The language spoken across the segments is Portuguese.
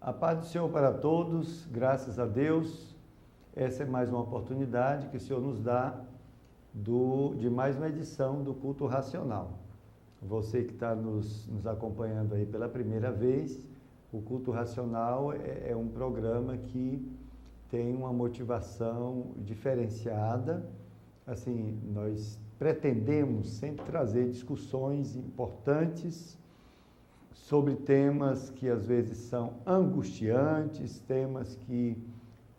A paz do Senhor para todos, graças a Deus. Essa é mais uma oportunidade que o Senhor nos dá de mais uma edição do Culto Racional. Você que está nos acompanhando aí pela primeira vez, o Culto Racional é um programa que tem uma motivação diferenciada. Assim, nós pretendemos sempre trazer discussões importantes sobre temas que às vezes são angustiantes, temas que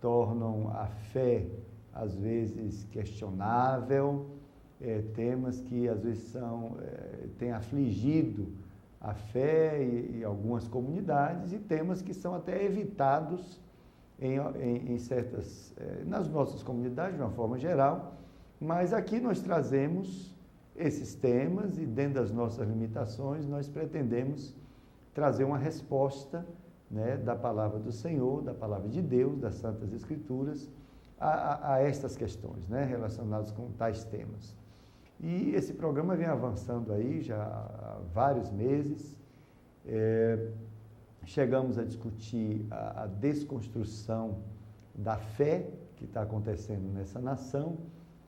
tornam a fé às vezes questionável, temas que às vezes têm afligido a fé e algumas comunidades, e temas que são até evitados em certas, nas nossas comunidades de uma forma geral, mas aqui nós trazemos esses temas e dentro das nossas limitações nós pretendemos trazer uma resposta, né, da palavra do Senhor, da palavra de Deus, das Santas Escrituras, a estas questões, né, relacionadas com tais temas. E esse programa vem avançando aí já há vários meses. Chegamos a discutir a desconstrução da fé que está acontecendo nessa nação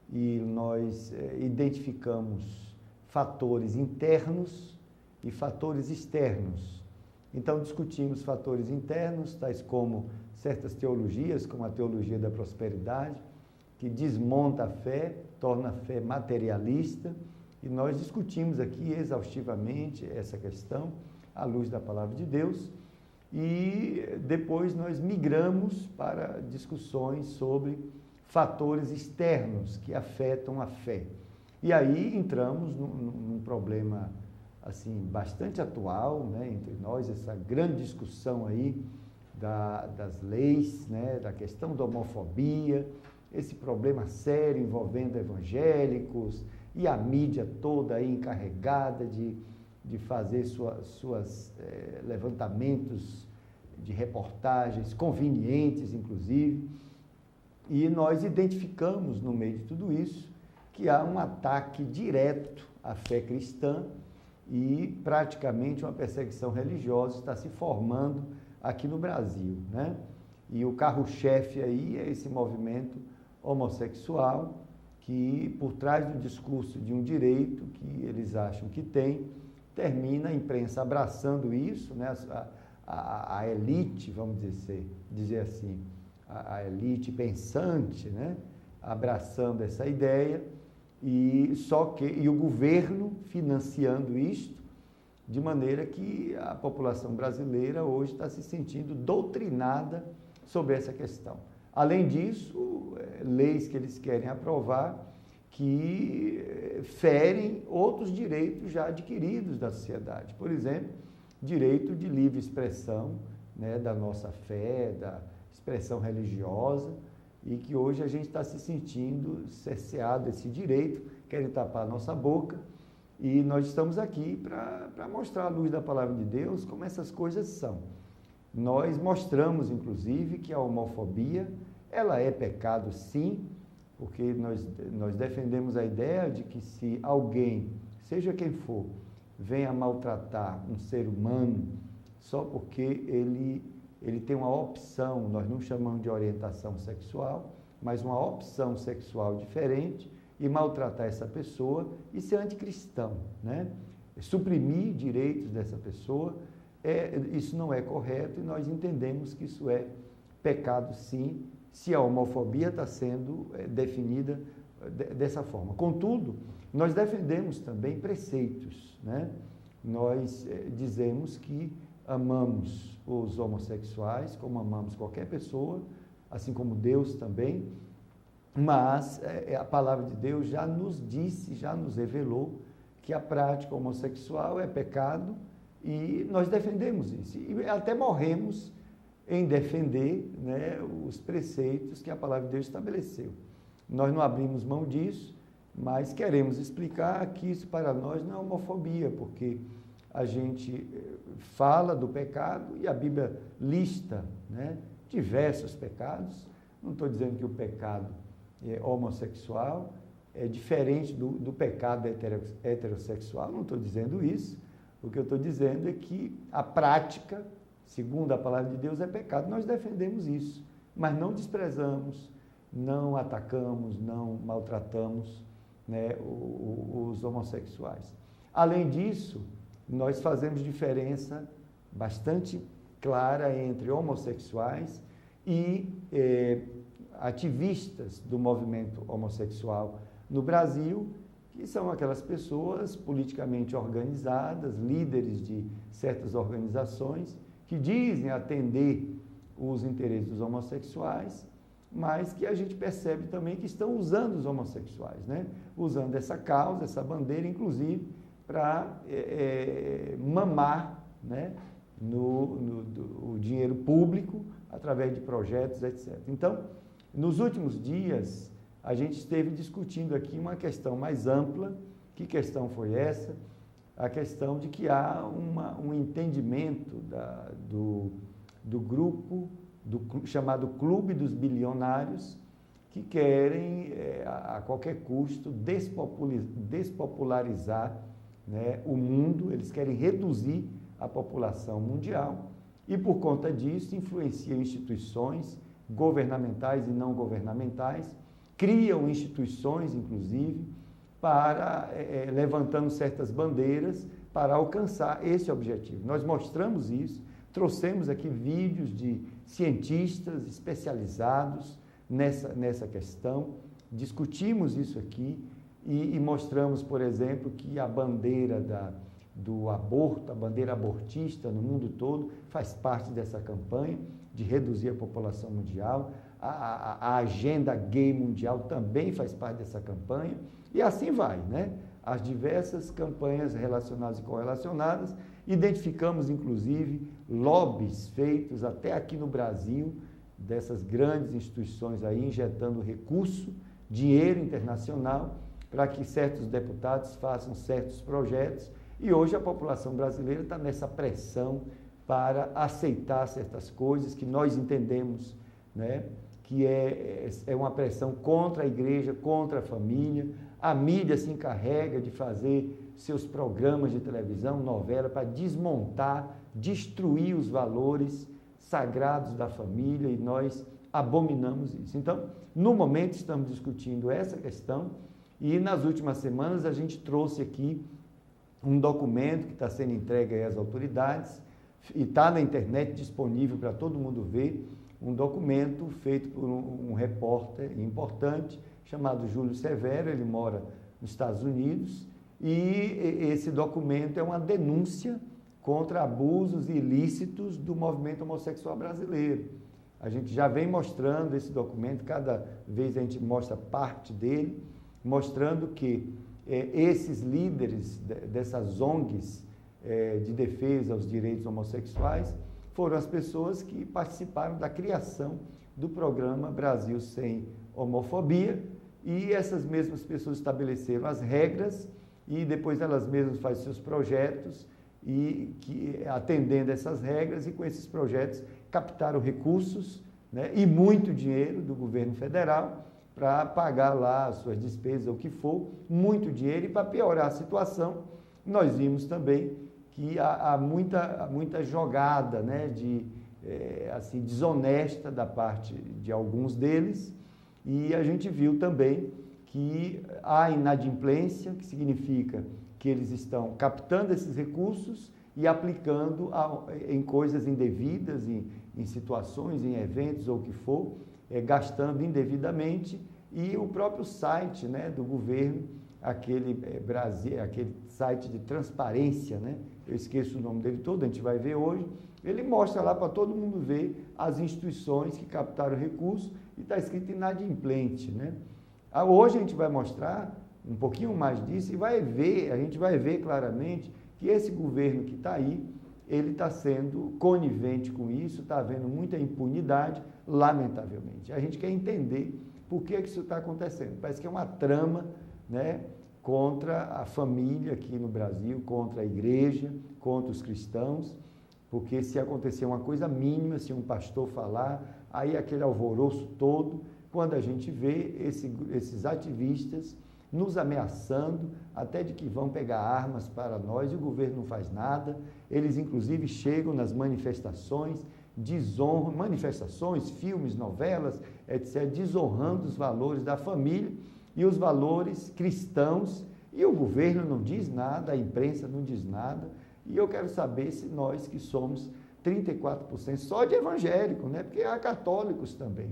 e nós identificamos fatores internos e fatores externos. Então, discutimos fatores internos, tais como certas teologias, como a teologia da prosperidade, que desmonta a fé, torna a fé materialista, e nós discutimos aqui exaustivamente essa questão, à luz da palavra de Deus, e depois nós migramos para discussões sobre fatores externos que afetam a fé. E aí entramos num problema assim, bastante atual, né, entre nós, essa grande discussão aí das leis, né, da questão da homofobia, esse problema sério envolvendo evangélicos e a mídia toda aí encarregada de fazer suas levantamentos de reportagens convenientes, inclusive, e nós identificamos no meio de tudo isso que há um ataque direto à fé cristã e praticamente uma perseguição religiosa está se formando aqui no Brasil, né? E o carro-chefe aí é esse movimento homossexual que, por trás do discurso de um direito que eles acham que tem, termina a imprensa abraçando isso, né? A elite, vamos dizer assim, a elite pensante, né? Abraçando essa ideia. E o governo financiando isto, de maneira que a população brasileira hoje está se sentindo doutrinada sobre essa questão. Além disso, leis que eles querem aprovar que ferem outros direitos já adquiridos da sociedade. Por exemplo, direito de livre expressão, né, da nossa fé, da expressão religiosa, e que hoje a gente está se sentindo cerceado desse direito, querem tapar a nossa boca, e nós estamos aqui para mostrar à luz da palavra de Deus como essas coisas são. Nós mostramos, inclusive, que a homofobia, ela é pecado sim, porque nós defendemos a ideia de que se alguém, seja quem for, venha maltratar um ser humano só porque ele tem uma opção, nós não chamamos de orientação sexual, mas uma opção sexual diferente, e maltratar essa pessoa, isso é anticristão, né? Suprimir direitos dessa pessoa, isso não é correto, e nós entendemos que isso é pecado sim, se a homofobia está sendo definida dessa forma. Contudo, nós defendemos também preceitos, né? Nós dizemos que amamos os homossexuais como amamos qualquer pessoa, assim como Deus também, mas a palavra de Deus já nos disse, já nos revelou que a prática homossexual é pecado E nós defendemos isso. E até morremos em defender, né, os preceitos que a palavra de Deus estabeleceu. Nós não abrimos mão disso, mas queremos explicar que isso para nós não é homofobia, porque a gente fala do pecado e a Bíblia lista, né, diversos pecados. Não estou dizendo que o pecado homossexual é diferente do pecado heterossexual, não estou dizendo isso. O que eu estou dizendo é que a prática, segundo a palavra de Deus, é pecado. Nós defendemos isso, mas não desprezamos, não atacamos, não maltratamos, né, os homossexuais. Além disso, nós fazemos diferença bastante clara entre homossexuais e ativistas do movimento homossexual no Brasil, que são aquelas pessoas politicamente organizadas, líderes de certas organizações, que dizem atender os interesses dos homossexuais, mas que a gente percebe também que estão usando os homossexuais, né? Usando essa causa, essa bandeira, inclusive, para mamar, né, o dinheiro público através de projetos, etc. Então, nos últimos dias, a gente esteve discutindo aqui uma questão mais ampla. Que questão foi essa? A questão de que há um entendimento do grupo chamado Clube dos Bilionários, que querem, a qualquer custo, despopularizar, né, o mundo. Eles querem reduzir a população mundial e, por conta disso, influenciam instituições governamentais e não governamentais, criam instituições, inclusive, para levantando certas bandeiras para alcançar esse objetivo. Nós mostramos isso, trouxemos aqui vídeos de cientistas especializados nessa questão, discutimos isso aqui e mostramos, por exemplo, que a bandeira do aborto, a bandeira abortista no mundo todo, faz parte dessa campanha de reduzir a população mundial. A agenda gay mundial também faz parte dessa campanha, e assim vai, né? As diversas campanhas relacionadas e correlacionadas. Identificamos, inclusive, lobbies feitos até aqui no Brasil, dessas grandes instituições aí, injetando recurso, dinheiro internacional, para que certos deputados façam certos projetos, e hoje a população brasileira está nessa pressão para aceitar certas coisas que nós entendemos, né, que é uma pressão contra a igreja, contra a família. A mídia se encarrega de fazer seus programas de televisão, novela, para desmontar, destruir os valores sagrados da família, e nós abominamos isso. Então, no momento estamos discutindo essa questão, e nas últimas semanas a gente trouxe aqui um documento que está sendo entregue às autoridades, e está na internet disponível para todo mundo ver, um documento feito por um repórter importante, chamado Júlio Severo. Ele mora nos Estados Unidos, e esse documento é uma denúncia contra abusos ilícitos do movimento homossexual brasileiro. A gente já vem mostrando esse documento, cada vez a gente mostra parte dele, mostrando que esses líderes dessas ONGs de defesa aos direitos homossexuais foram as pessoas que participaram da criação do programa Brasil Sem Homofobia, e essas mesmas pessoas estabeleceram as regras, e depois elas mesmas fazem seus projetos, e atendendo essas regras, e com esses projetos captaram recursos, né, e muito dinheiro do governo federal para pagar lá as suas despesas, o que for, muito dinheiro. E para piorar a situação, nós vimos também que há muita jogada, né, assim, desonesta da parte de alguns deles, e a gente viu também que há inadimplência, que significa que eles estão captando esses recursos e aplicando em coisas indevidas, em situações, em eventos ou o que for, gastando indevidamente. E o próprio site, né, do governo, aquele site de transparência, né, eu esqueço o nome dele todo, a gente vai ver hoje, ele mostra lá para todo mundo ver as instituições que captaram recursos, e está escrito inadimplente, né? Hoje a gente vai mostrar um pouquinho mais disso, e a gente vai ver claramente que esse governo que está aí, ele está sendo conivente com isso, está havendo muita impunidade, lamentavelmente. A gente quer entender por que isso está acontecendo. Parece que é uma trama, né, contra a família aqui no Brasil, contra a igreja, contra os cristãos, porque se acontecer uma coisa mínima, se um pastor falar, aí aquele alvoroço todo, quando a gente vê esses ativistas nos ameaçando, até de que vão pegar armas para nós, e o governo não faz nada. Eles, inclusive, chegam nas manifestações, desonram, manifestações, filmes, novelas, etc., desonrando os valores da família e os valores cristãos, e o governo não diz nada, a imprensa não diz nada, e eu quero saber se nós, que somos 34% só de evangélico, né? Porque há católicos também,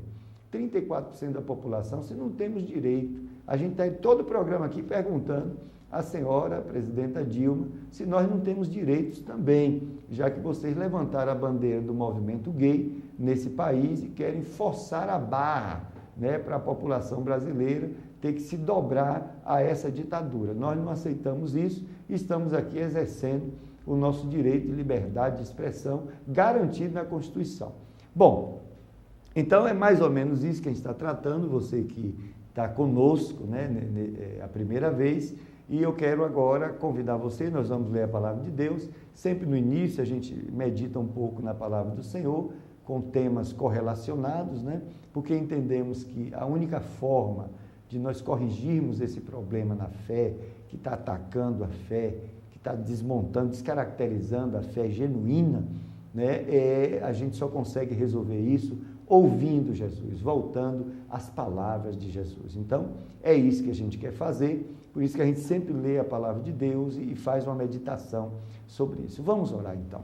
34% da população, se não temos direito. A gente está em todo o programa aqui perguntando à senhora, a presidenta Dilma, se nós não temos direitos também, já que vocês levantaram a bandeira do movimento gay nesse país e querem forçar a barra, né, para a população brasileira ter que se dobrar a essa ditadura. Nós não aceitamos isso e estamos aqui exercendo o nosso direito de liberdade de expressão garantido na Constituição. Bom, então é mais ou menos isso que a gente está tratando, você que está conosco, né, a primeira vez, e eu quero agora convidar você, nós vamos ler a palavra de Deus, sempre no início a gente medita um pouco na palavra do Senhor, com temas correlacionados, né, porque entendemos que a única forma de nós corrigirmos esse problema na fé, que está atacando a fé, que está desmontando, descaracterizando a fé genuína, né, a gente só consegue resolver isso ouvindo Jesus, voltando às palavras de Jesus. Então, é isso que a gente quer fazer, por isso que a gente sempre lê a palavra de Deus e faz uma meditação sobre isso. Vamos orar então.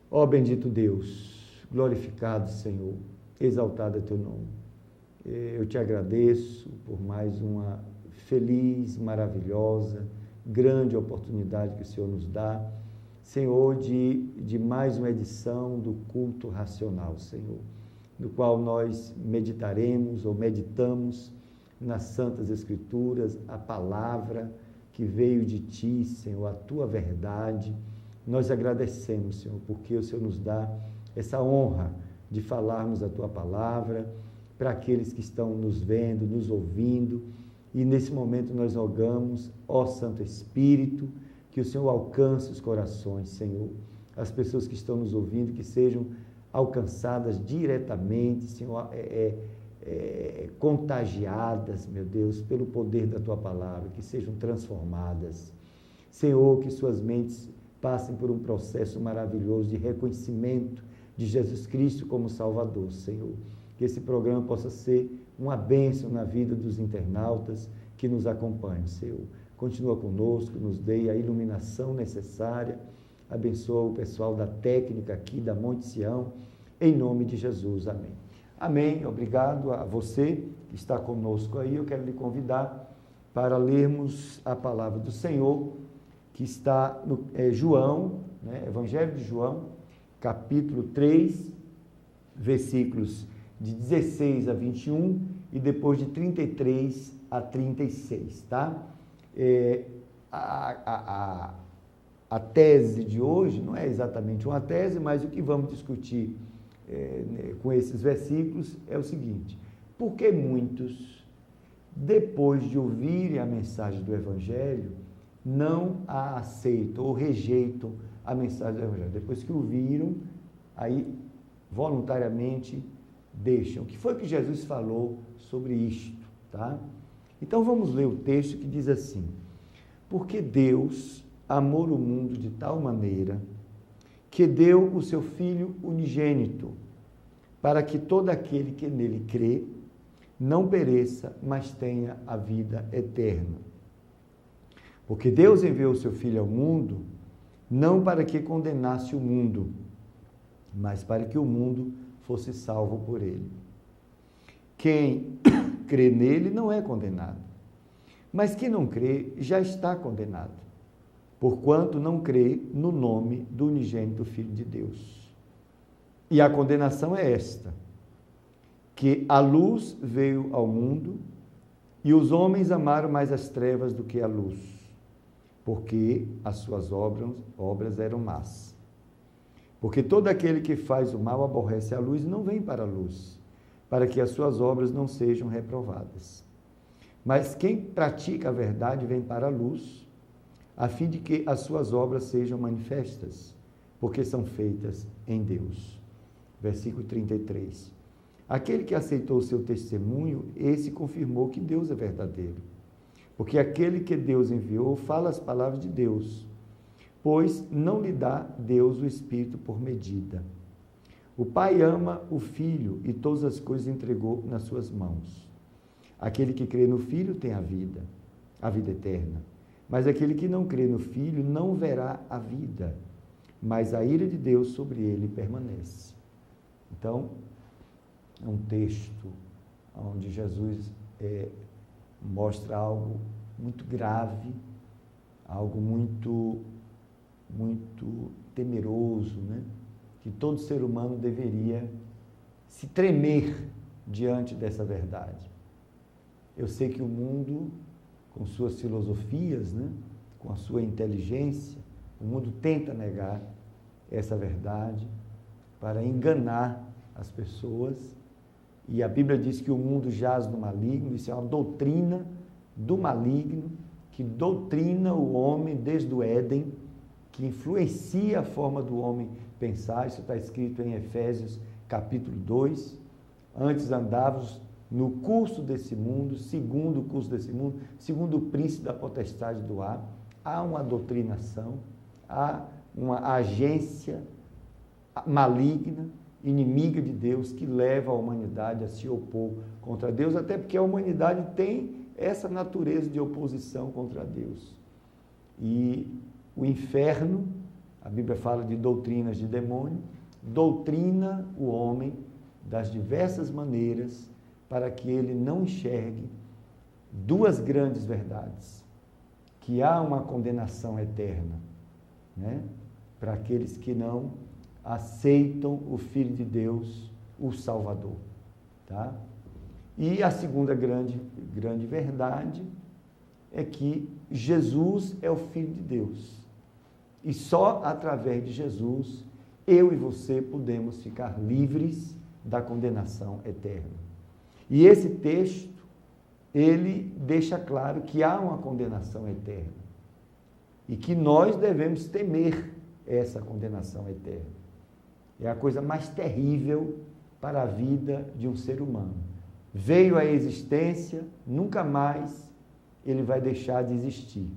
Ó bendito Deus, glorificado Senhor, exaltado é teu nome. Eu te agradeço por mais uma feliz, maravilhosa, grande oportunidade que o Senhor nos dá, Senhor, de mais uma edição do culto racional, Senhor, no qual nós meditaremos ou meditamos nas Santas Escrituras, a palavra que veio de Ti, Senhor, a Tua verdade. Nós agradecemos, Senhor, porque o Senhor nos dá essa honra de falarmos a Tua palavra para aqueles que estão nos vendo, nos ouvindo, e nesse momento nós rogamos, ó Santo Espírito, que o Senhor alcance os corações, Senhor, as pessoas que estão nos ouvindo, que sejam alcançadas diretamente, Senhor, contagiadas, meu Deus, pelo poder da Tua palavra, que sejam transformadas. Senhor, que suas mentes passem por um processo maravilhoso de reconhecimento de Jesus Cristo como Salvador, Senhor. Que esse programa possa ser uma bênção na vida dos internautas que nos acompanham, Senhor. Continua conosco, nos dê a iluminação necessária, abençoa o pessoal da técnica aqui da Monte Sião, em nome de Jesus, amém. Amém, obrigado a você que está conosco aí, eu quero lhe convidar para lermos a palavra do Senhor, que está no João, né, Evangelho de João, capítulo 3, versículos de 16 a 21 e depois de 33 a 36, tá? A tese de hoje não é exatamente uma tese, mas o que vamos discutir com esses versículos é o seguinte: por que muitos, depois de ouvirem a mensagem do Evangelho, não a aceitam ou rejeitam a mensagem do Evangelho? Depois que ouviram, aí voluntariamente deixam. O que foi que Jesus falou sobre isto, tá? Então vamos ler o texto que diz assim: porque Deus amou o mundo de tal maneira que deu o seu Filho unigênito, para que todo aquele que nele crê não pereça, mas tenha a vida eterna. Porque Deus enviou o seu Filho ao mundo, não para que condenasse o mundo, mas para que o mundo fosse salvo por ele. Quem crê nele não é condenado, mas quem não crê já está condenado, porquanto não crê no nome do unigênito Filho de Deus. E a condenação é esta, que a luz veio ao mundo e os homens amaram mais as trevas do que a luz, porque as suas obras eram más. Porque todo aquele que faz o mal aborrece a luz e não vem para a luz, para que as suas obras não sejam reprovadas. Mas quem pratica a verdade vem para a luz, a fim de que as suas obras sejam manifestas, porque são feitas em Deus. Versículo 33. Aquele que aceitou o seu testemunho, esse confirmou que Deus é verdadeiro. Porque aquele que Deus enviou fala as palavras de Deus, pois não lhe dá Deus o Espírito por medida. O Pai ama o Filho e todas as coisas entregou nas suas mãos. Aquele que crê no Filho tem a vida eterna. Mas aquele que não crê no Filho não verá a vida, mas a ira de Deus sobre ele permanece. Então, é um texto onde Jesus mostra algo muito grave, algo muito temeroso, né? Que todo ser humano deveria se tremer diante dessa verdade. Eu sei que o mundo, com suas filosofias, né? Com a sua inteligência, o mundo tenta negar essa verdade para enganar as pessoas. E a Bíblia diz que o mundo jaz no maligno. Isso é uma doutrina do maligno, que doutrina o homem desde o Éden, que influencia a forma do homem pensar. Isso está escrito em Efésios capítulo 2. Antes andávamos no curso desse mundo, segundo o curso desse mundo, segundo o príncipe da potestade do ar. Há uma doutrinação, há uma agência maligna, inimiga de Deus, que leva a humanidade a se opor contra Deus, até porque a humanidade tem essa natureza de oposição contra Deus. E o inferno, a Bíblia fala de doutrinas de demônio, doutrina o homem das diversas maneiras para que ele não enxergue duas grandes verdades: que há uma condenação eterna, né, para aqueles que não aceitam o Filho de Deus, o Salvador, tá? E a segunda grande verdade é que Jesus é o Filho de Deus. E só através de Jesus, eu e você podemos ficar livres da condenação eterna. E esse texto, ele deixa claro que há uma condenação eterna. E que nós devemos temer essa condenação eterna. É a coisa mais terrível para a vida de um ser humano. Veio à existência, nunca mais ele vai deixar de existir,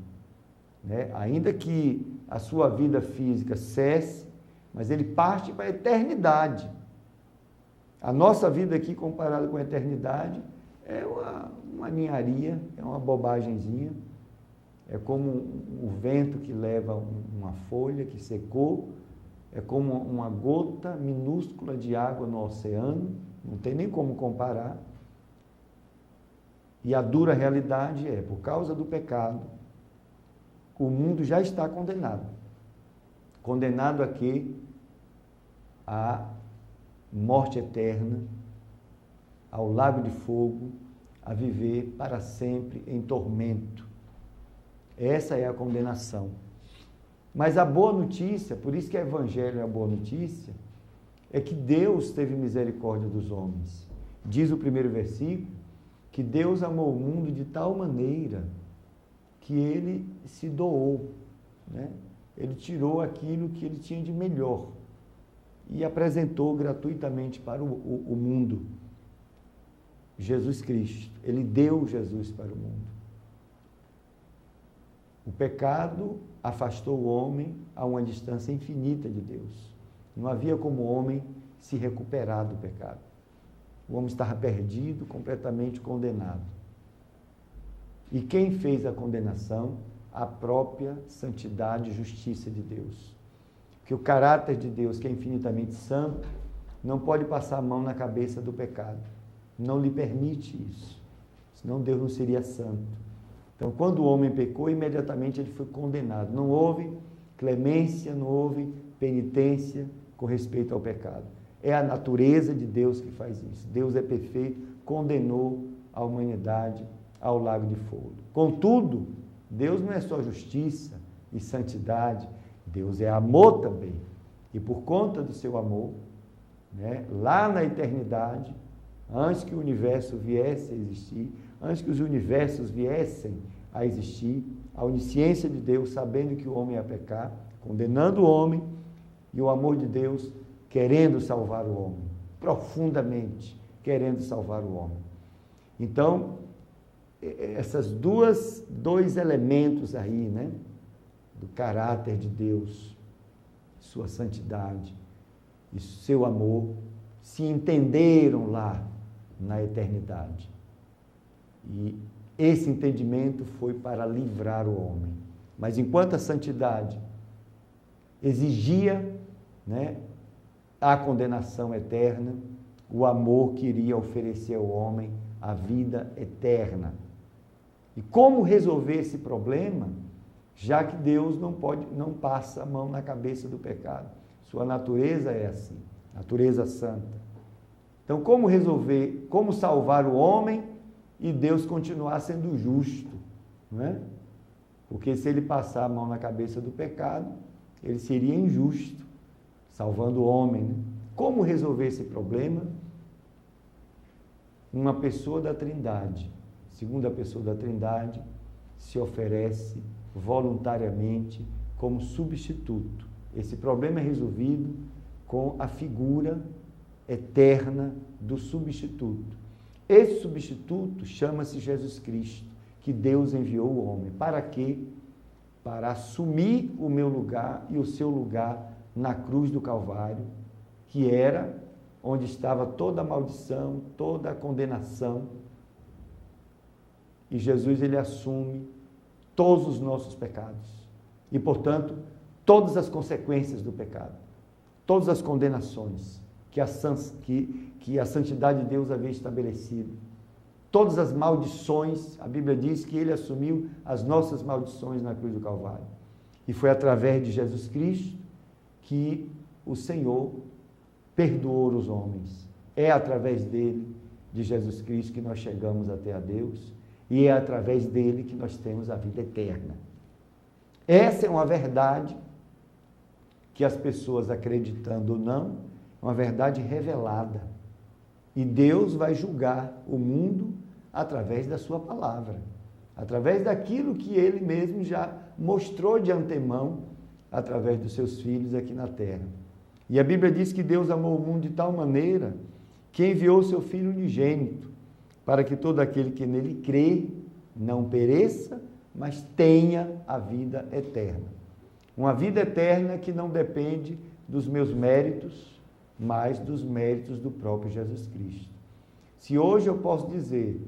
né? Ainda que a sua vida física cesse, mas ele parte para a eternidade. A nossa vida aqui, comparada com a eternidade, é uma ninharia, é uma bobagenzinha. É como o vento que leva uma folha que secou, é como uma gota minúscula de água no oceano, não tem nem como comparar. E a dura realidade é, por causa do pecado, o mundo já está condenado. Condenado a quê? A morte eterna, ao lago de fogo, a viver para sempre em tormento. Essa é a condenação. Mas a boa notícia, por isso que o Evangelho é a boa notícia, é que Deus teve misericórdia dos homens. Diz o primeiro versículo, que Deus amou o mundo de tal maneira que ele se doou, né? Ele tirou aquilo que ele tinha de melhor e apresentou gratuitamente para o mundo. Jesus Cristo, ele deu Jesus para o mundo. O pecado afastou o homem a uma distância infinita de Deus. Não havia como o homem se recuperar do pecado. O homem estava perdido, completamente condenado. E quem fez a condenação? A própria santidade e justiça de Deus. Porque o caráter de Deus, que é infinitamente santo, não pode passar a mão na cabeça do pecado. Não lhe permite isso. Senão Deus não seria santo. Então, quando o homem pecou, imediatamente ele foi condenado. Não houve clemência, não houve penitência com respeito ao pecado. É a natureza de Deus que faz isso. Deus é perfeito, condenou a humanidade ao lago de fogo. Contudo, Deus não é só justiça e santidade, Deus é amor também. E por conta do seu amor, né, lá na eternidade, antes que o universo viesse a existir, antes que os universos viessem a existir, a onisciência de Deus, sabendo que o homem ia pecar, condenando o homem, e o amor de Deus querendo salvar o homem, profundamente querendo salvar o homem. Então, essas dois elementos aí, né, do caráter de Deus, sua santidade e seu amor, se entenderam lá na eternidade. E esse entendimento foi para livrar o homem. Mas enquanto a santidade exigia, né, a condenação eterna, o amor queria oferecer ao homem a vida eterna. E como resolver esse problema, já que Deus não passa a mão na cabeça do pecado? Sua natureza é assim, natureza santa. Então, como resolver, como salvar o homem e Deus continuar sendo justo, não é? Porque se ele passar a mão na cabeça do pecado, ele seria injusto, salvando o homem, né? Como resolver esse problema? Uma pessoa da Trindade, segunda pessoa da Trindade, se oferece voluntariamente como substituto. Esse problema é resolvido com a figura eterna do substituto. Esse substituto chama-se Jesus Cristo, que Deus enviou o homem. Para quê? Para assumir o meu lugar e o seu lugar na cruz do Calvário, que era onde estava toda a maldição, toda a condenação. E Jesus, ele assume todos os nossos pecados. E, portanto, todas as consequências do pecado, todas as condenações que a santidade de Deus havia estabelecido, todas as maldições, a Bíblia diz que ele assumiu as nossas maldições na cruz do Calvário. E foi através de Jesus Cristo que o Senhor perdoou os homens. É através dele, de Jesus Cristo, que nós chegamos até a Deus, e é através dele que nós temos a vida eterna. Essa é uma verdade que as pessoas, acreditando ou não, é uma verdade revelada. E Deus vai julgar o mundo através da sua palavra, através daquilo que ele mesmo já mostrou de antemão através dos seus filhos aqui na terra. E a Bíblia diz que Deus amou o mundo de tal maneira que enviou o seu Filho unigênito, para que todo aquele que nele crê não pereça, mas tenha a vida eterna. Uma vida eterna que não depende dos meus méritos, mas dos méritos do próprio Jesus Cristo. Se hoje eu posso dizer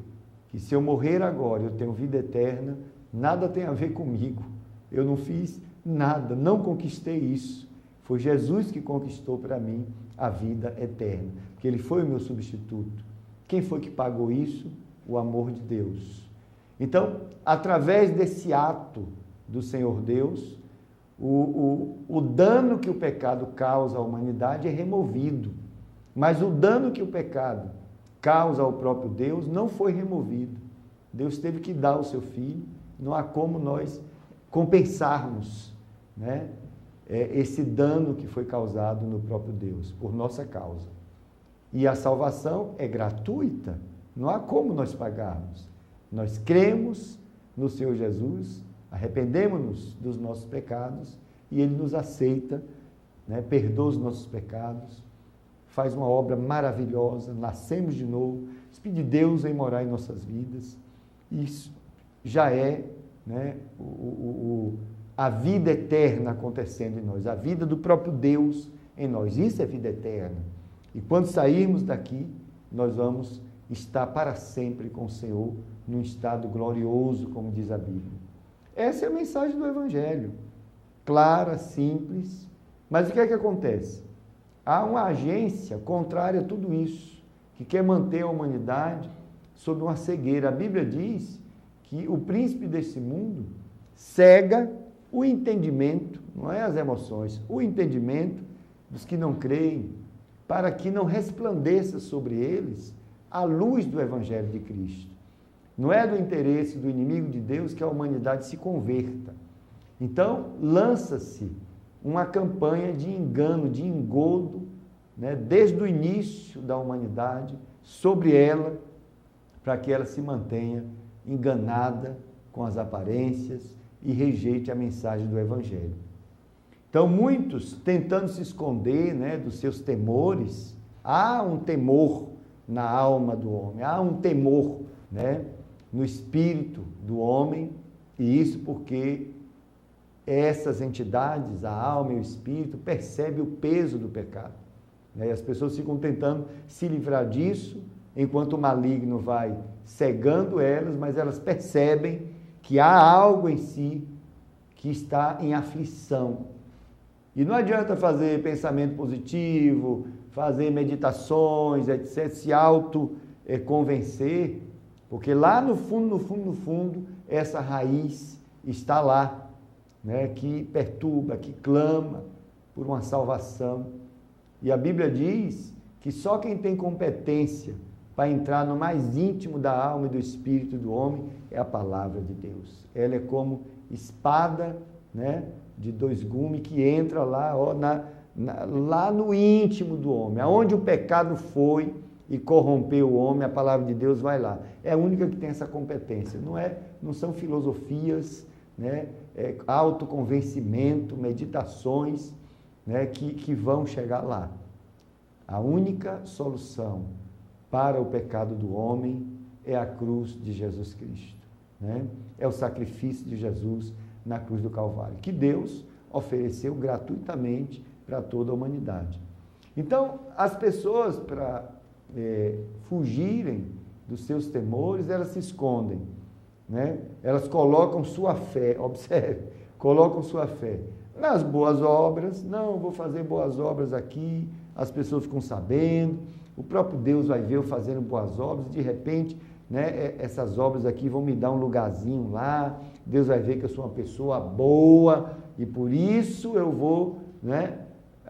que se eu morrer agora eu tenho vida eterna, nada tem a ver comigo. Eu não fiz nada, não conquistei isso. Foi Jesus que conquistou para mim a vida eterna, porque ele foi o meu substituto. Quem foi que pagou isso? O amor de Deus. Então, através desse ato do Senhor Deus, o dano que o pecado causa à humanidade é removido, mas o dano que o pecado causa ao próprio Deus não foi removido. Deus teve que dar o seu Filho, não há como nós compensarmos, né, esse dano que foi causado no próprio Deus, por nossa causa. E a salvação é gratuita, não há como nós pagarmos. Nós cremos no Senhor Jesus, arrependemos-nos dos nossos pecados e Ele nos aceita, né, perdoa os nossos pecados, faz uma obra maravilhosa, nascemos de novo, o Espírito de Deus vem morar em nossas vidas. Isso já é, né, a vida eterna acontecendo em nós, a vida do próprio Deus em nós. Isso é vida eterna. E quando sairmos daqui, nós vamos estar para sempre com o Senhor, num estado glorioso, como diz a Bíblia. Essa é a mensagem do Evangelho. Clara, simples. Mas o que é que acontece? Há uma agência contrária a tudo isso, que quer manter a humanidade sob uma cegueira. A Bíblia diz que o príncipe desse mundo cega o entendimento, não é as emoções, o entendimento dos que não creem, para que não resplandeça sobre eles a luz do Evangelho de Cristo. Não é do interesse do inimigo de Deus que a humanidade se converta. Então, lança-se uma campanha de engano, de engodo, né, desde o início da humanidade, sobre ela, para que ela se mantenha enganada com as aparências e rejeite a mensagem do Evangelho. Então, muitos tentando se esconder, né, dos seus temores. Há um temor na alma do homem, há um temor, né, no espírito do homem, e isso porque essas entidades, a alma e o espírito, percebem o peso do pecado. E as pessoas ficam tentando se livrar disso, enquanto o maligno vai cegando elas, mas elas percebem que há algo em si que está em aflição. E não adianta fazer pensamento positivo, fazer meditações, etc., se auto-convencer, porque lá no fundo, essa raiz está lá, né, que perturba, que clama por uma salvação. E a Bíblia diz que só quem tem competência para entrar no mais íntimo da alma e do espírito do homem é a palavra de Deus. Ela é como espada, né, de dois gumes que entra lá, ó, lá no íntimo do homem. Aonde o pecado foi e corrompeu o homem, a palavra de Deus vai lá. É a única que tem essa competência. Não são filosofias, né, autoconvencimento, meditações, né, que vão chegar lá. A única solução para o pecado do homem é a cruz de Jesus Cristo, né? É o sacrifício de Jesus na cruz do Calvário, que Deus ofereceu gratuitamente para toda a humanidade. Então, as pessoas, para fugirem dos seus temores, elas se escondem, né? Elas colocam sua fé, observe, colocam sua fé nas boas obras. Não, vou fazer boas obras aqui, as pessoas ficam sabendo, o próprio Deus vai ver eu fazendo boas obras, de repente, né, essas obras aqui vão me dar um lugarzinho lá, Deus vai ver que eu sou uma pessoa boa e por isso eu vou, né?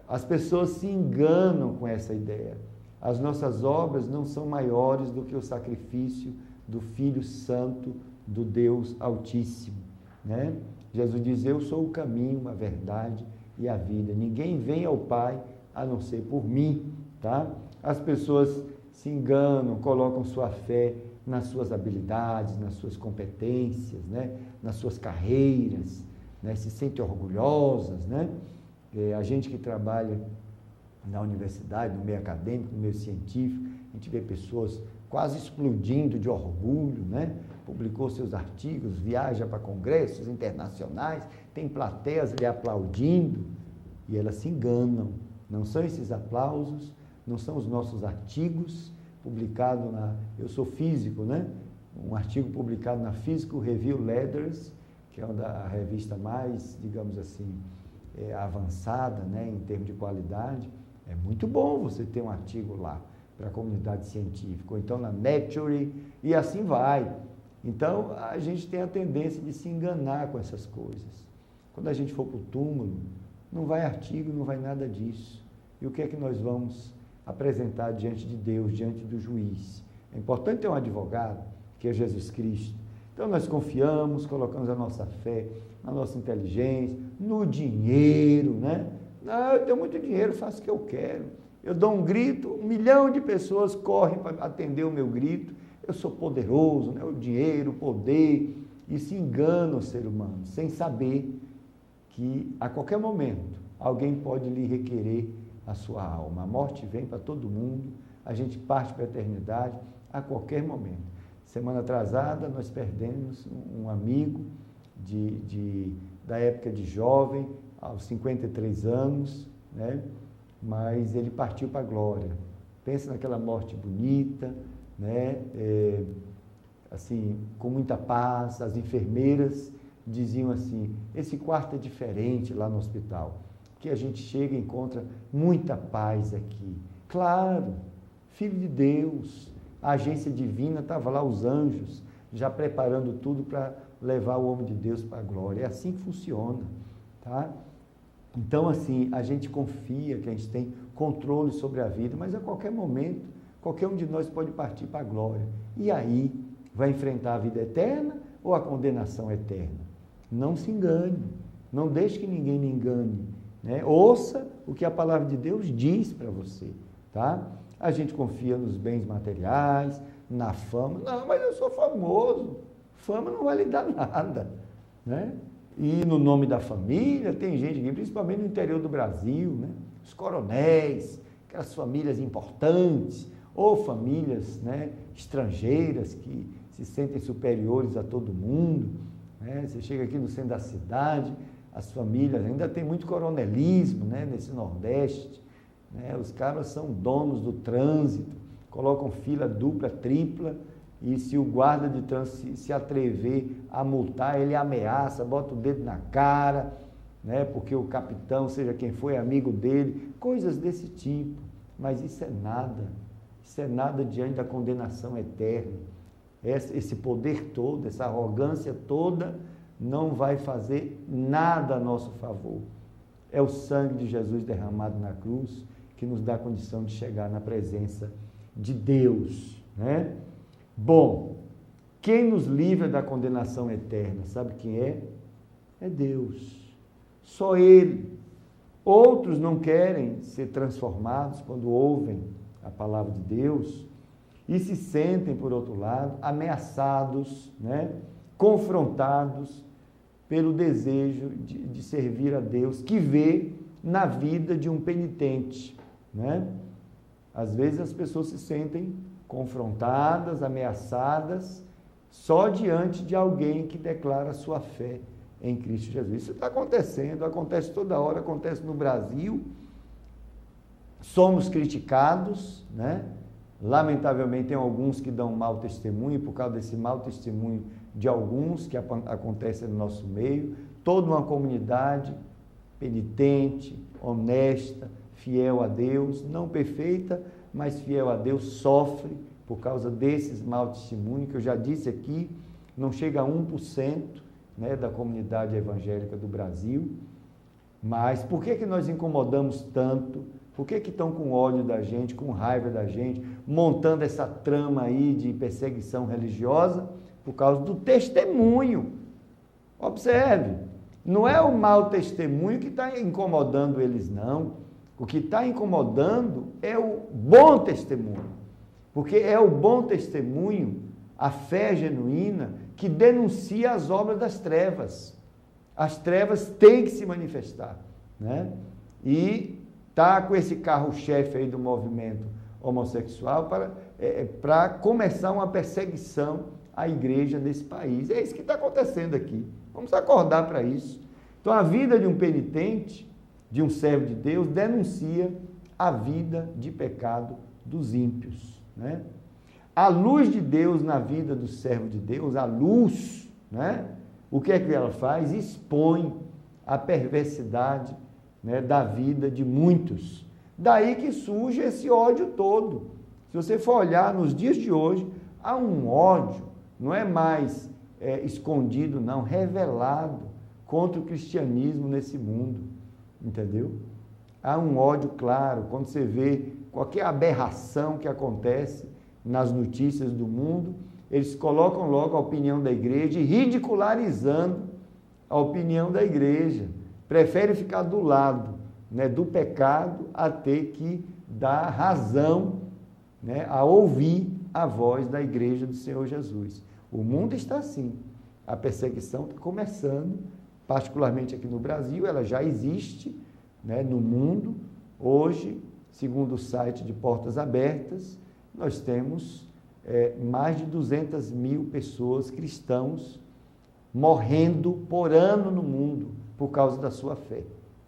As pessoas se enganam com essa ideia. As nossas obras não são maiores do que o sacrifício do Filho Santo do Deus Altíssimo, né? Jesus diz: eu sou o caminho, a verdade e a vida. Ninguém vem ao Pai a não ser por mim, tá? As pessoas se enganam, colocam sua fé nas suas habilidades, nas suas competências, né? Nas suas carreiras, né? Se sentem orgulhosas, né? A gente que trabalha na universidade, no meio acadêmico, no meio científico, a gente vê pessoas quase explodindo de orgulho, né? Publicou seus artigos, viaja para congressos internacionais, tem plateias lhe aplaudindo, e elas se enganam. Não são esses aplausos, não são os nossos artigos publicados eu sou físico, né? Um artigo publicado na Physical Review Letters, que é a revista mais, digamos assim, avançada, né, em termos de qualidade. É muito bom você ter um artigo lá para a comunidade científica, ou então na Nature, e assim vai. Então, a gente tem a tendência de se enganar com essas coisas. Quando a gente for para o túmulo, não vai artigo, não vai nada disso. E o que é que nós vamos apresentar diante de Deus, diante do juiz? É importante ter um advogado, que é Jesus Cristo. Então, nós confiamos, colocamos a nossa fé, na nossa inteligência, no dinheiro, né? Não, eu tenho muito dinheiro, faço o que eu quero. Eu dou um grito, 1 milhão de pessoas correm para atender o meu grito. Eu sou poderoso, né? O dinheiro, o poder, e se engana o ser humano, sem saber que a qualquer momento alguém pode lhe requerer a sua alma. A morte vem para todo mundo, a gente parte para a eternidade a qualquer momento. Semana atrasada nós perdemos um amigo da época de jovem, aos 53 anos, né? Mas ele partiu para a glória. Pensa naquela morte bonita, né? Assim, com muita paz. As enfermeiras diziam assim: esse quarto é diferente lá no hospital, que a gente chega e encontra muita paz aqui. Claro, filho de Deus, a agência divina estava lá, os anjos, já preparando tudo para levar o homem de Deus para a glória. É assim que funciona, tá? Então, assim, a gente confia que a gente tem controle sobre a vida, mas a qualquer momento, qualquer um de nós pode partir para a glória. E aí, vai enfrentar a vida eterna ou a condenação eterna? Não se engane, não deixe que ninguém lhe engane, né? Ouça o que a palavra de Deus diz para você, tá? A gente confia nos bens materiais, na fama. Não, mas eu sou famoso. Fama não vai lhe dar nada, né? E no nome da família, tem gente aqui, principalmente no interior do Brasil, né? Os coronéis, aquelas famílias importantes, ou famílias, né, estrangeiras que se sentem superiores a todo mundo, né? Você chega aqui no centro da cidade, as famílias, ainda tem muito coronelismo, né, nesse Nordeste, né? Os caras são donos do trânsito, colocam fila dupla, tripla, e se o guarda de trânsito se atrever a multar, ele ameaça, bota o dedo na cara, né? Porque o capitão, seja quem for, é amigo dele, coisas desse tipo. Mas isso é nada diante da condenação eterna. Esse poder todo, essa arrogância toda, não vai fazer nada a nosso favor. É o sangue de Jesus derramado na cruz que nos dá a condição de chegar na presença de Deus, né? Bom, quem nos livra da condenação eterna, sabe quem é? É Deus. Só Ele. Outros não querem ser transformados quando ouvem a palavra de Deus e se sentem, por outro lado, ameaçados, né? Confrontados pelo desejo de servir a Deus, que vê na vida de um penitente, né? Às vezes as pessoas se sentem confrontadas, ameaçadas, só diante de alguém que declara sua fé em Cristo Jesus. Isso está acontecendo, acontece toda hora, acontece no Brasil. Somos criticados, né? Lamentavelmente tem alguns que dão mau testemunho, por causa desse mau testemunho de alguns que acontecem no nosso meio. Toda uma comunidade penitente, honesta, fiel a Deus, não perfeita, mas fiel a Deus, sofre por causa desses mau testemunhos, que eu já disse aqui, não chega a 1%, né, da comunidade evangélica do Brasil. Mas por que nós incomodamos tanto? Por que estão com ódio da gente, com raiva da gente, montando essa trama aí de perseguição religiosa? Por causa do testemunho. Observe, não é o mau testemunho que está incomodando eles, não. O que está incomodando é o bom testemunho, porque é o bom testemunho, a fé genuína, que denuncia as obras das trevas. As trevas têm que se manifestar, né? E está com esse carro-chefe aí do movimento homossexual para começar uma perseguição à igreja nesse país. É isso que está acontecendo aqui. Vamos acordar para isso. Então, a vida de um penitente, de um servo de Deus, denuncia a vida de pecado dos ímpios, né? A luz de Deus na vida do servo de Deus, a luz, né? O que é que ela faz? Expõe a perversidade, né, da vida de muitos. Daí que surge esse ódio todo. Se você for olhar nos dias de hoje, há um ódio, não é mais escondido, não, revelado contra o cristianismo nesse mundo. Entendeu? Há um ódio claro quando você vê qualquer aberração que acontece nas notícias do mundo, eles colocam logo a opinião da igreja, ridicularizando a opinião da igreja. Prefere ficar do lado, né, do pecado a ter que dar razão, né, a ouvir a voz da igreja do Senhor Jesus. O mundo está assim. A perseguição está começando, particularmente aqui no Brasil, ela já existe, né, no mundo. Hoje, segundo o site de Portas Abertas, nós temos mais de 200 mil pessoas, cristãos, morrendo por ano no mundo por causa da sua fé,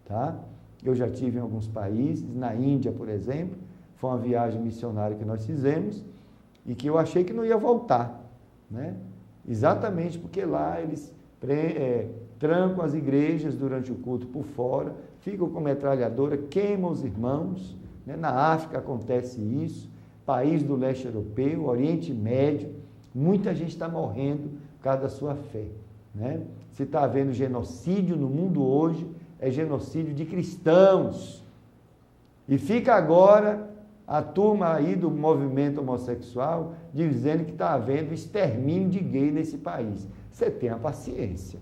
tá? Eu já tive em alguns países, na Índia, por exemplo, foi uma viagem missionária que nós fizemos e que eu achei que não ia voltar, né? Exatamente porque lá eles trancam as igrejas durante o culto por fora, ficam com metralhadora, queimam os irmãos, né? Na África acontece isso, país do leste europeu, Oriente Médio, muita gente está morrendo por causa da sua fé, né? Se está havendo genocídio no mundo hoje, é genocídio de cristãos. E fica agora a turma aí do movimento homossexual dizendo que está havendo extermínio de gay nesse país. Você tenha paciência.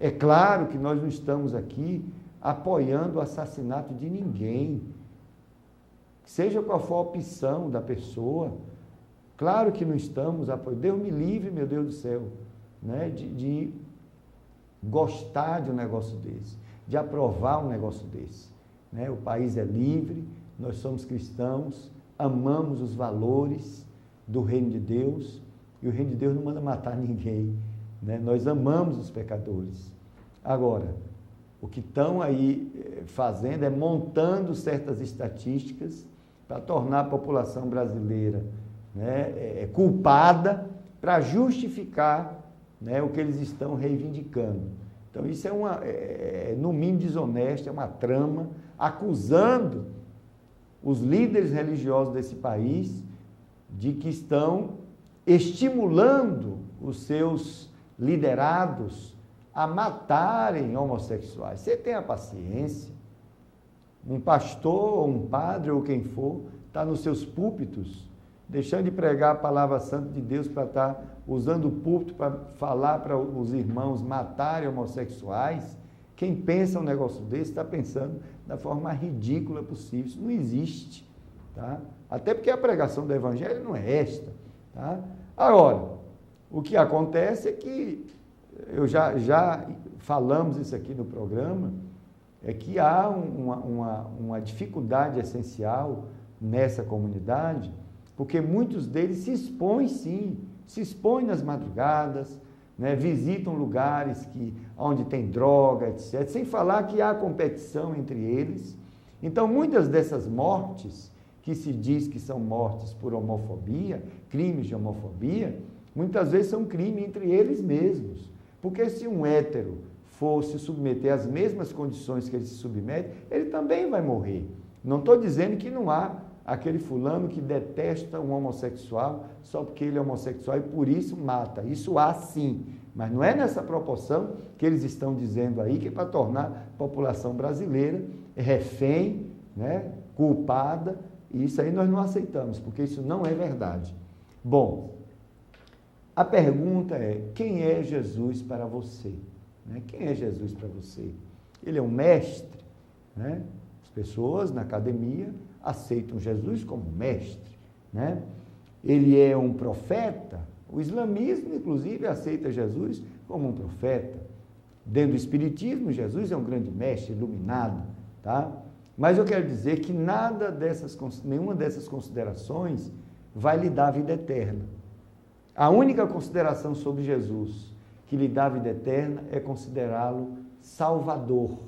É claro que nós não estamos aqui apoiando o assassinato de ninguém, seja qual for a opção da pessoa. Claro que não estamos apoiando. Deus me livre, meu Deus do céu, né, de gostar de um negócio desse, de aprovar um negócio desse, né? O país é livre, nós somos cristãos, amamos os valores do reino de Deus, e o reino de Deus não manda matar ninguém, né? Nós amamos os pecadores. Agora, o que estão aí fazendo é montando certas estatísticas para tornar a população brasileira, né, culpada, para justificar, né, o que eles estão reivindicando. Então, isso no mínimo desonesto, é uma trama, acusando os líderes religiosos desse país de que estão estimulando os seus liderados a matarem homossexuais. Você tem a paciência? Um pastor, ou um padre, ou quem for, está nos seus púlpitos, deixando de pregar a palavra santa de Deus para estar usando o púlpito para falar para os irmãos matarem homossexuais. Quem pensa um negócio desse está pensando da forma mais ridícula possível. Isso não existe, tá? Até porque a pregação do evangelho não é esta, tá? Agora, o que acontece é que, já falamos isso aqui no programa, é que há uma dificuldade essencial nessa comunidade, porque muitos deles se expõem, sim, se expõem nas madrugadas, né, visitam lugares onde tem droga, etc., sem falar que há competição entre eles. Então, muitas dessas mortes, que se diz que são mortes por homofobia, crimes de homofobia, muitas vezes são crimes entre eles mesmos. Porque se um hétero for se submeter às mesmas condições que ele se submete, ele também vai morrer. Não estou dizendo que não há aquele fulano que detesta um homossexual só porque ele é homossexual e por isso mata. Isso há sim, mas não é nessa proporção que eles estão dizendo aí, que é para tornar a população brasileira refém, né, culpada, e isso aí nós não aceitamos, porque isso não é verdade. Bom, a pergunta é: quem é Jesus para você? Né? Quem é Jesus para você? Ele é um mestre, né? As pessoas na academia aceitam Jesus como mestre, né? Ele é um profeta. O islamismo, inclusive, aceita Jesus como um profeta. Dentro do espiritismo, Jesus é um grande mestre, iluminado, tá? Mas eu quero dizer que nenhuma dessas considerações vai lhe dar vida eterna. A única consideração sobre Jesus que lhe dá vida eterna é considerá-lo Salvador.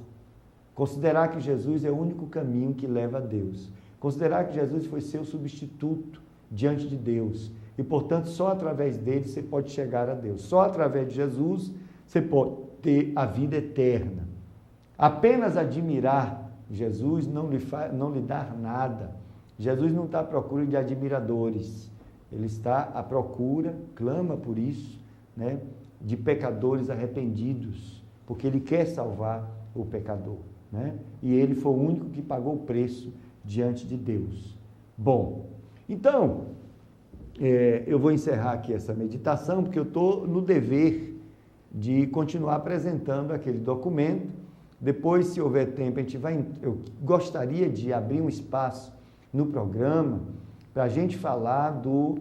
Considerar que Jesus é o único caminho que leva a Deus. Considerar que Jesus foi seu substituto diante de Deus. E, portanto, só através dele você pode chegar a Deus. Só através de Jesus você pode ter a vida eterna. Apenas admirar Jesus não lhe dá nada. Jesus não está à procura de admiradores. Ele está à procura, clama por isso, né, de pecadores arrependidos, porque ele quer salvar o pecador, né? E ele foi o único que pagou o preço diante de Deus. Bom, então, eu vou encerrar aqui essa meditação, porque eu estou no dever de continuar apresentando aquele documento. Depois, se houver tempo, eu gostaria de abrir um espaço no programa para a gente falar do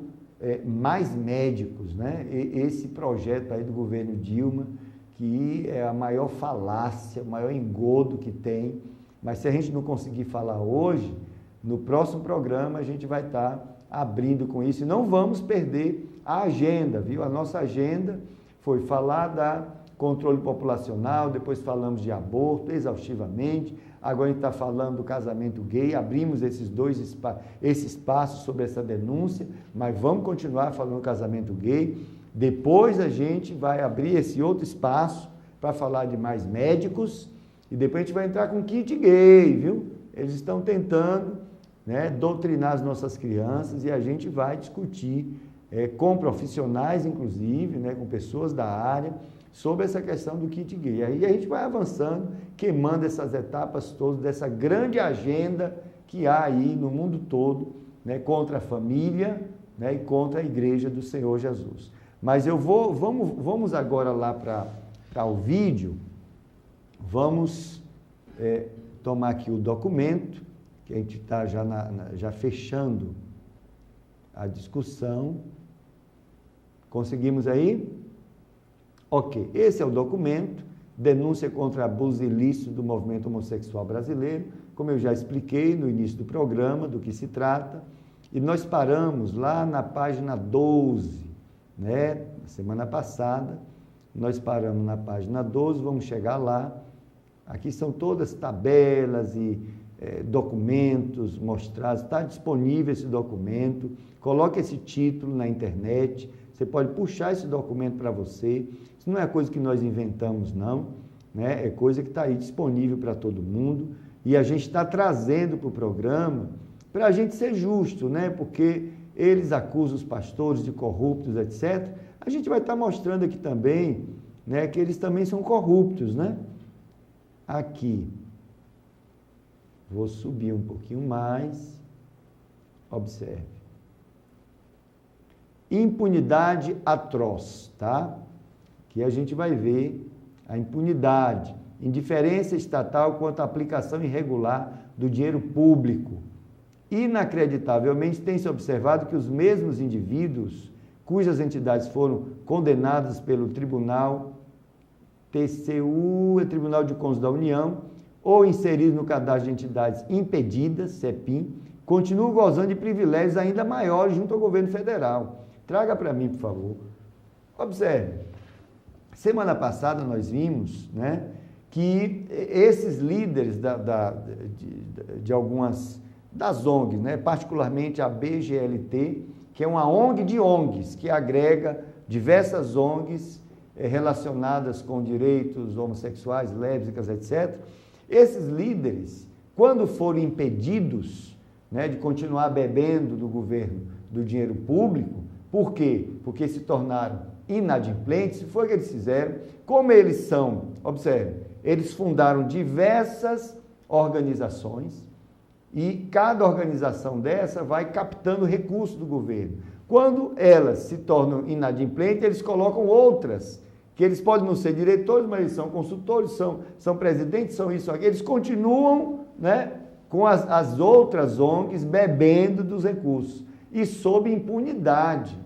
Mais Médicos, né? Esse projeto aí do governo Dilma, que é a maior falácia, o maior engodo que tem, mas se a gente não conseguir falar hoje, no próximo programa a gente vai estar abrindo com isso, e não vamos perder a agenda, viu? A nossa agenda foi falar da controle populacional, depois falamos de aborto exaustivamente, agora a gente está falando do casamento gay, abrimos esse espaço sobre essa denúncia, mas vamos continuar falando do casamento gay. Depois a gente vai abrir esse outro espaço para falar de Mais Médicos, e depois a gente vai entrar com kit gay, viu? Eles estão tentando, né, doutrinar as nossas crianças, e a gente vai discutir com profissionais, inclusive, né, com pessoas da área, sobre essa questão do kit gay. Aí a gente vai avançando, queimando essas etapas todas dessa grande agenda que há aí no mundo todo, né, contra a família, né, e contra a igreja do Senhor Jesus. Mas vamos agora lá para o vídeo, vamos tomar aqui o documento, que a gente está já fechando a discussão. Conseguimos aí? Ok, esse é o documento, denúncia contra abuso ilícito do movimento homossexual brasileiro, como eu já expliquei no início do programa, do que se trata, e nós paramos lá na página 12, né? Na semana passada, nós paramos na página 12, vamos chegar lá. Aqui são todas tabelas e documentos mostrados, está disponível esse documento, coloque esse título na internet, você pode puxar esse documento para você, isso não é coisa que nós inventamos não, né? É coisa que está aí disponível para todo mundo, e a gente está trazendo para o programa, para a gente ser justo, né? Porque eles acusam os pastores de corruptos, etc. A gente vai estar mostrando aqui também, né, que eles também são corruptos, né? Aqui, vou subir um pouquinho mais, observe. Impunidade atroz, tá? Que a gente vai ver a impunidade, indiferença estatal quanto à aplicação irregular do dinheiro público. Inacreditavelmente, tem-se observado que os mesmos indivíduos, cujas entidades foram condenadas pelo Tribunal TCU, Tribunal de Contas da União, ou inseridos no cadastro de entidades impedidas, CEPIM, continuam gozando de privilégios ainda maiores junto ao governo federal. Traga para mim, por favor. Observe. Semana passada nós vimos, né, que esses líderes de algumas das ONGs, né, particularmente a BGLT, que é uma ONG de ONGs, que agrega diversas ONGs relacionadas com direitos homossexuais, lésbicas, etc. Esses líderes, quando foram impedidos, né, de continuar bebendo do governo do dinheiro público, por quê? Porque se tornaram inadimplentes, foi o que eles fizeram. Como eles são, observe, eles fundaram diversas organizações e cada organização dessa vai captando recursos do governo. Quando elas se tornam inadimplentes, eles colocam outras, que eles podem não ser diretores, mas eles são consultores, são presidentes, são isso aqui. Eles continuam, né, com as outras ONGs bebendo dos recursos e sob impunidade,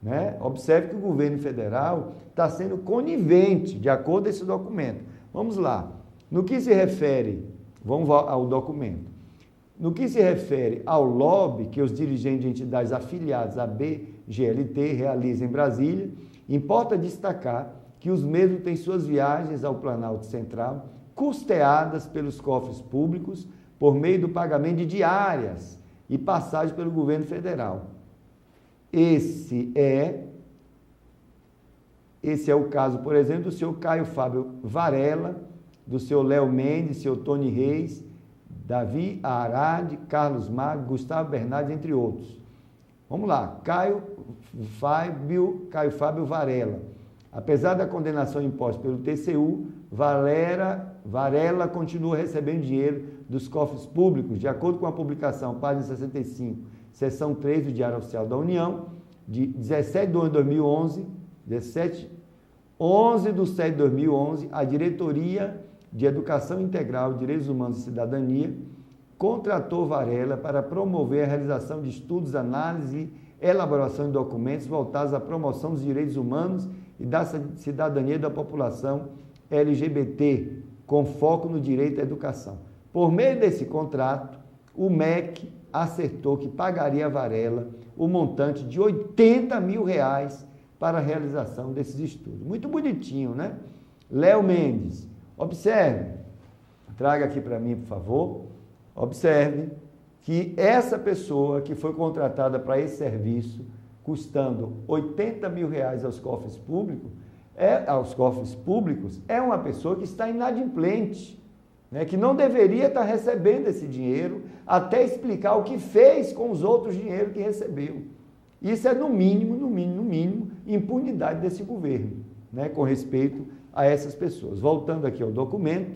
né? Observe que o governo federal está sendo conivente, de acordo com esse documento. Vamos lá. No que se refere, vamos ao documento. No que se refere ao lobby que os dirigentes de entidades afiliadas à BGLT realizam em Brasília, importa destacar que os mesmos têm suas viagens ao Planalto Central custeadas pelos cofres públicos por meio do pagamento de diárias e passagem pelo governo federal. Esse é o caso, por exemplo, do senhor Caio Fábio Varela, do senhor Léo Mendes, senhor Tony Reis, Davi Arade, Carlos Magno, Gustavo Bernardes, entre outros. Vamos lá, Caio Fábio Varela. Apesar da condenação imposta pelo TCU, Varela continua recebendo dinheiro dos cofres públicos, de acordo com a publicação, página 65, seção 3 do Diário Oficial da União, de 17 de 11 de 2011, a Diretoria de Educação Integral, Direitos Humanos e Cidadania contratou Varela para promover a realização de estudos, análise e elaboração de documentos voltados à promoção dos direitos humanos e da cidadania da população LGBT, com foco no direito à educação. Por meio desse contrato, o MEC acertou que pagaria a Varela o montante de R$80 mil para a realização desses estudos. Muito bonitinho, né? Léo Mendes, observe, traga aqui para mim, por favor, observe que essa pessoa que foi contratada para esse serviço, custando R$80 mil aos cofres públicos, é uma pessoa que está inadimplente, né, que não deveria estar recebendo esse dinheiro, até explicar o que fez com os outros dinheiros que recebeu. Isso é no mínimo, impunidade desse governo, né, com respeito a essas pessoas. Voltando aqui ao documento,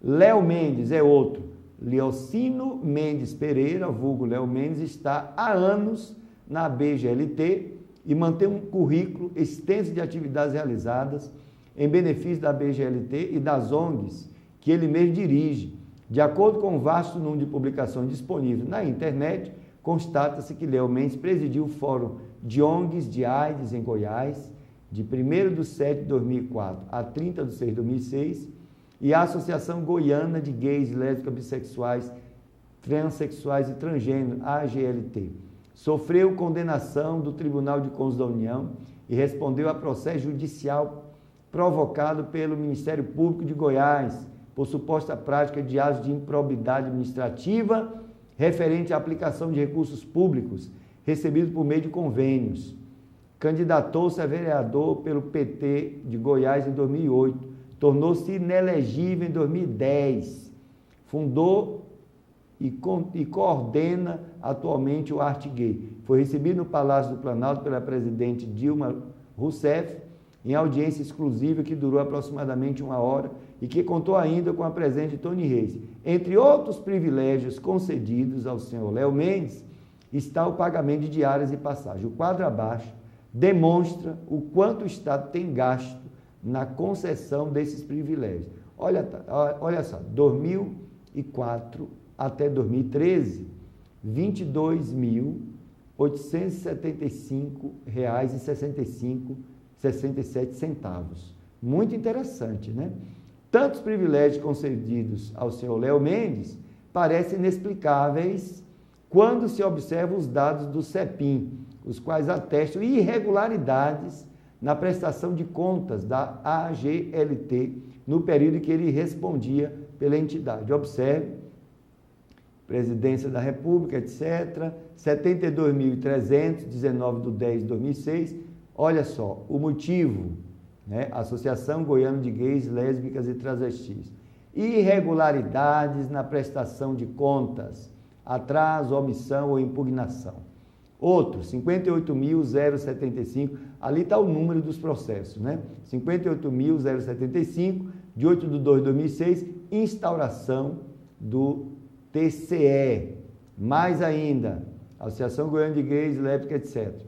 Léo Mendes é outro. Leocino Mendes Pereira, vulgo Léo Mendes, está há anos na BGLT e mantém um currículo extenso de atividades realizadas em benefício da BGLT e das ONGs que ele mesmo dirige. De acordo com o vasto número de publicações disponíveis na internet, constata-se que Léo Mendes presidiu o Fórum de ONGs de AIDS em Goiás, de 1º/7/2004 a 30/6/2006, e a Associação Goiana de Gays, Lésbicas, Bissexuais, Transsexuais e Transgêneros, AGLT. Sofreu condenação do Tribunal de Contas da União e respondeu a processo judicial provocado pelo Ministério Público de Goiás por suposta prática de atos de improbidade administrativa referente à aplicação de recursos públicos recebidos por meio de convênios. Candidatou-se a vereador pelo PT de Goiás em 2008, tornou-se inelegível em 2010, fundou e coordena atualmente o Arte Gay. Foi recebido no Palácio do Planalto pela presidente Dilma Rousseff em audiência exclusiva que durou aproximadamente 1 hora e que contou ainda com a presença de Tony Reis. Entre outros privilégios concedidos ao senhor Léo Mendes, está o pagamento de diárias e passagem. O quadro abaixo demonstra o quanto o Estado tem gasto na concessão desses privilégios. Olha só, 2004 até 2013, R$ 22.875,67. Muito interessante, né? Tantos privilégios concedidos ao senhor Léo Mendes parecem inexplicáveis quando se observam os dados do CEPIM, os quais atestam irregularidades na prestação de contas da AGLT no período em que ele respondia pela entidade. Observe, Presidência da República, etc., 72.319/10/2006. Olha só, o motivo, né? Associação Goiana de Gays, Lésbicas e Travestis. Irregularidades na prestação de contas, atraso, omissão ou impugnação. Outro, 58.075, ali está o número dos processos, né? 58.075, de 8/2/2006, instauração do TCE. Mais ainda, Associação Goiana de Gays, Lésbicas, etc.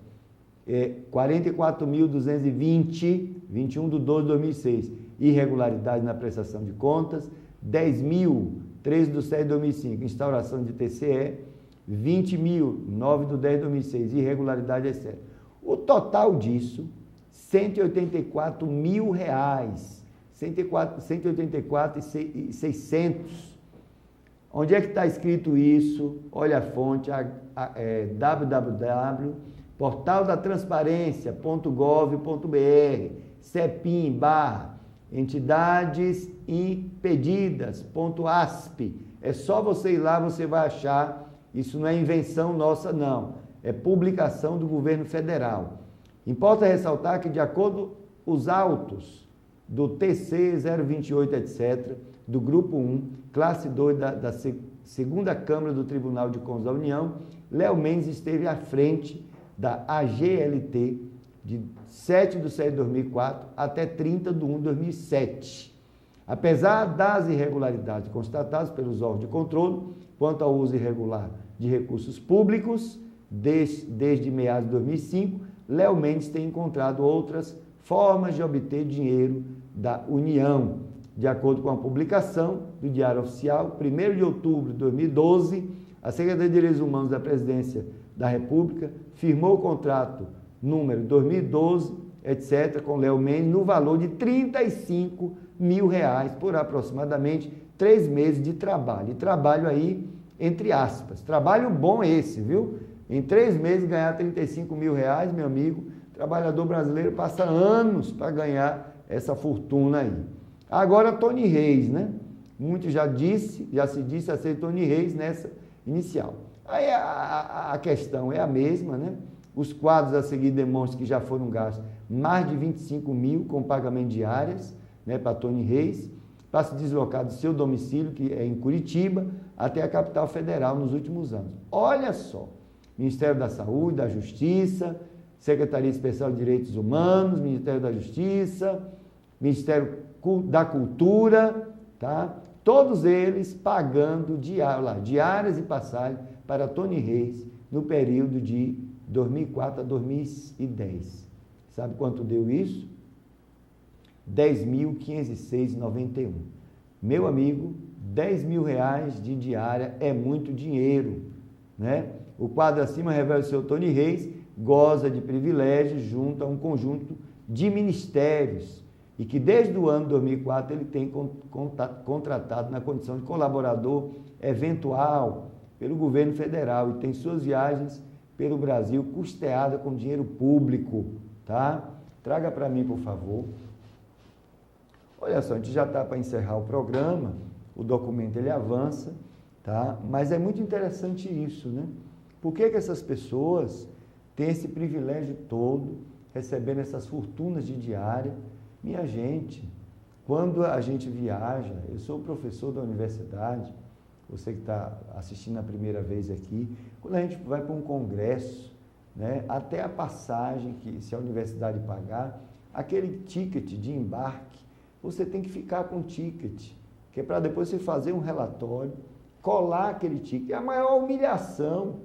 44.220, 21/12/2006, irregularidade na prestação de contas. 10.000, 13/7/2005, instauração de TCE. 20.000, 9/10/2006, irregularidade, etc. O total disso, R$ 184.000, 184.600. Onde é que está escrito isso? Olha a fonte, www.portaldatransparencia.gov.br, CEPIM, entidadesimpedidas.asp. É só você ir lá, você vai achar. Isso não é invenção nossa, não. É publicação do governo federal. Importa ressaltar que, de acordo com os autos do TC 028, etc., do Grupo 1, classe 2 da Segunda Câmara do Tribunal de Contas da União, Léo Mendes esteve à frente da AGLT de 7/7/2004 até 30/1/2007. Apesar das irregularidades constatadas pelos órgãos de controle quanto ao uso irregular de recursos públicos, desde meados de 2005, Léo Mendes tem encontrado outras formas de obter dinheiro da União. De acordo com a publicação do Diário Oficial, 1º de outubro de 2012, a Secretaria de Direitos Humanos da Presidência da República firmou o contrato número 2012, etc., com Léo Mendes, no valor de R$ 35.000 por aproximadamente 3 meses de trabalho. E trabalho aí, entre aspas. Trabalho bom esse, viu? Em 3 meses ganhar R$ 35.000, meu amigo, trabalhador brasileiro passa anos para ganhar essa fortuna aí. Agora, Tony Reis, né? Muito já se disse a ser Tony Reis nessa inicial. Aí a questão é a mesma, né? Os quadros a seguir demonstram que já foram gastos mais de 25.000 com pagamento de diárias, né, para Tony Reis, para se deslocar do seu domicílio, que é em Curitiba, até a capital federal nos últimos anos. Olha só, Ministério da Saúde, da Justiça, Secretaria Especial de Direitos Humanos, Ministério da Justiça, Ministério da Cultura, tá? Todos eles pagando diárias e passagens para Tony Reis no período de 2004 a 2010. Sabe quanto deu isso? R$ 10.506,91. Meu amigo, R$10.000 de diária é muito dinheiro, né? O quadro acima revela que o senhor Tony Reis goza de privilégios junto a um conjunto de ministérios e que desde o ano 2004 ele tem contratado na condição de colaborador eventual pelo governo federal e tem suas viagens pelo Brasil custeadas com dinheiro público, tá? Traga para mim, por favor. Olha só, a gente já está para encerrar o programa, o documento ele avança, tá? Mas é muito interessante isso, né? Por que essas pessoas têm esse privilégio todo, recebendo essas fortunas de diária? Minha gente, quando a gente viaja, eu sou professor da universidade, você que está assistindo a primeira vez aqui, quando a gente vai para um congresso, né, até a passagem, que se a universidade pagar, aquele ticket de embarque, você tem que ficar com o ticket, que é para depois você fazer um relatório, colar aquele ticket. É a maior humilhação,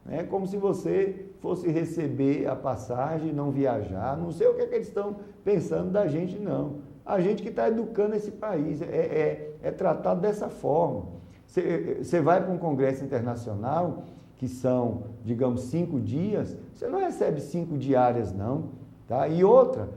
né? Como se você fosse receber a passagem e não viajar. Não sei o que é que eles estão pensando da gente, não. A gente que está educando esse país é tratado dessa forma. Você vai para um congresso internacional, que são, digamos, 5 dias, você não recebe 5 diárias, não. Tá? E outra,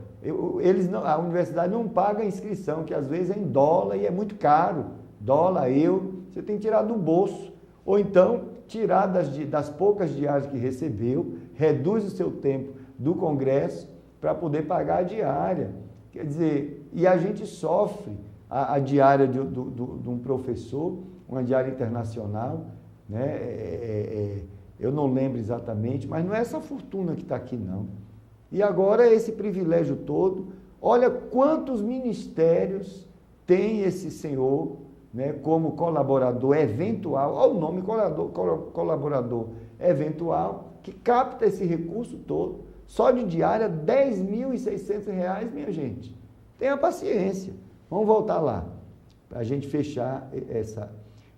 a universidade não paga a inscrição, que às vezes é em dólar e é muito caro. Dólar, euro, você tem que tirar do bolso. Ou então, tirar das poucas diárias que recebeu, reduz o seu tempo do congresso para poder pagar a diária. Quer dizer, e a gente sofre a diária de um professor, uma diária internacional, né? Eu não lembro exatamente, mas não é essa fortuna que está aqui, não. E agora esse privilégio todo, olha quantos ministérios tem esse senhor, né, como colaborador eventual, olha o nome colaborador eventual, que capta esse recurso todo, só de diária R$10.600, minha gente. Tenha paciência. Vamos voltar lá, para a gente fechar essa.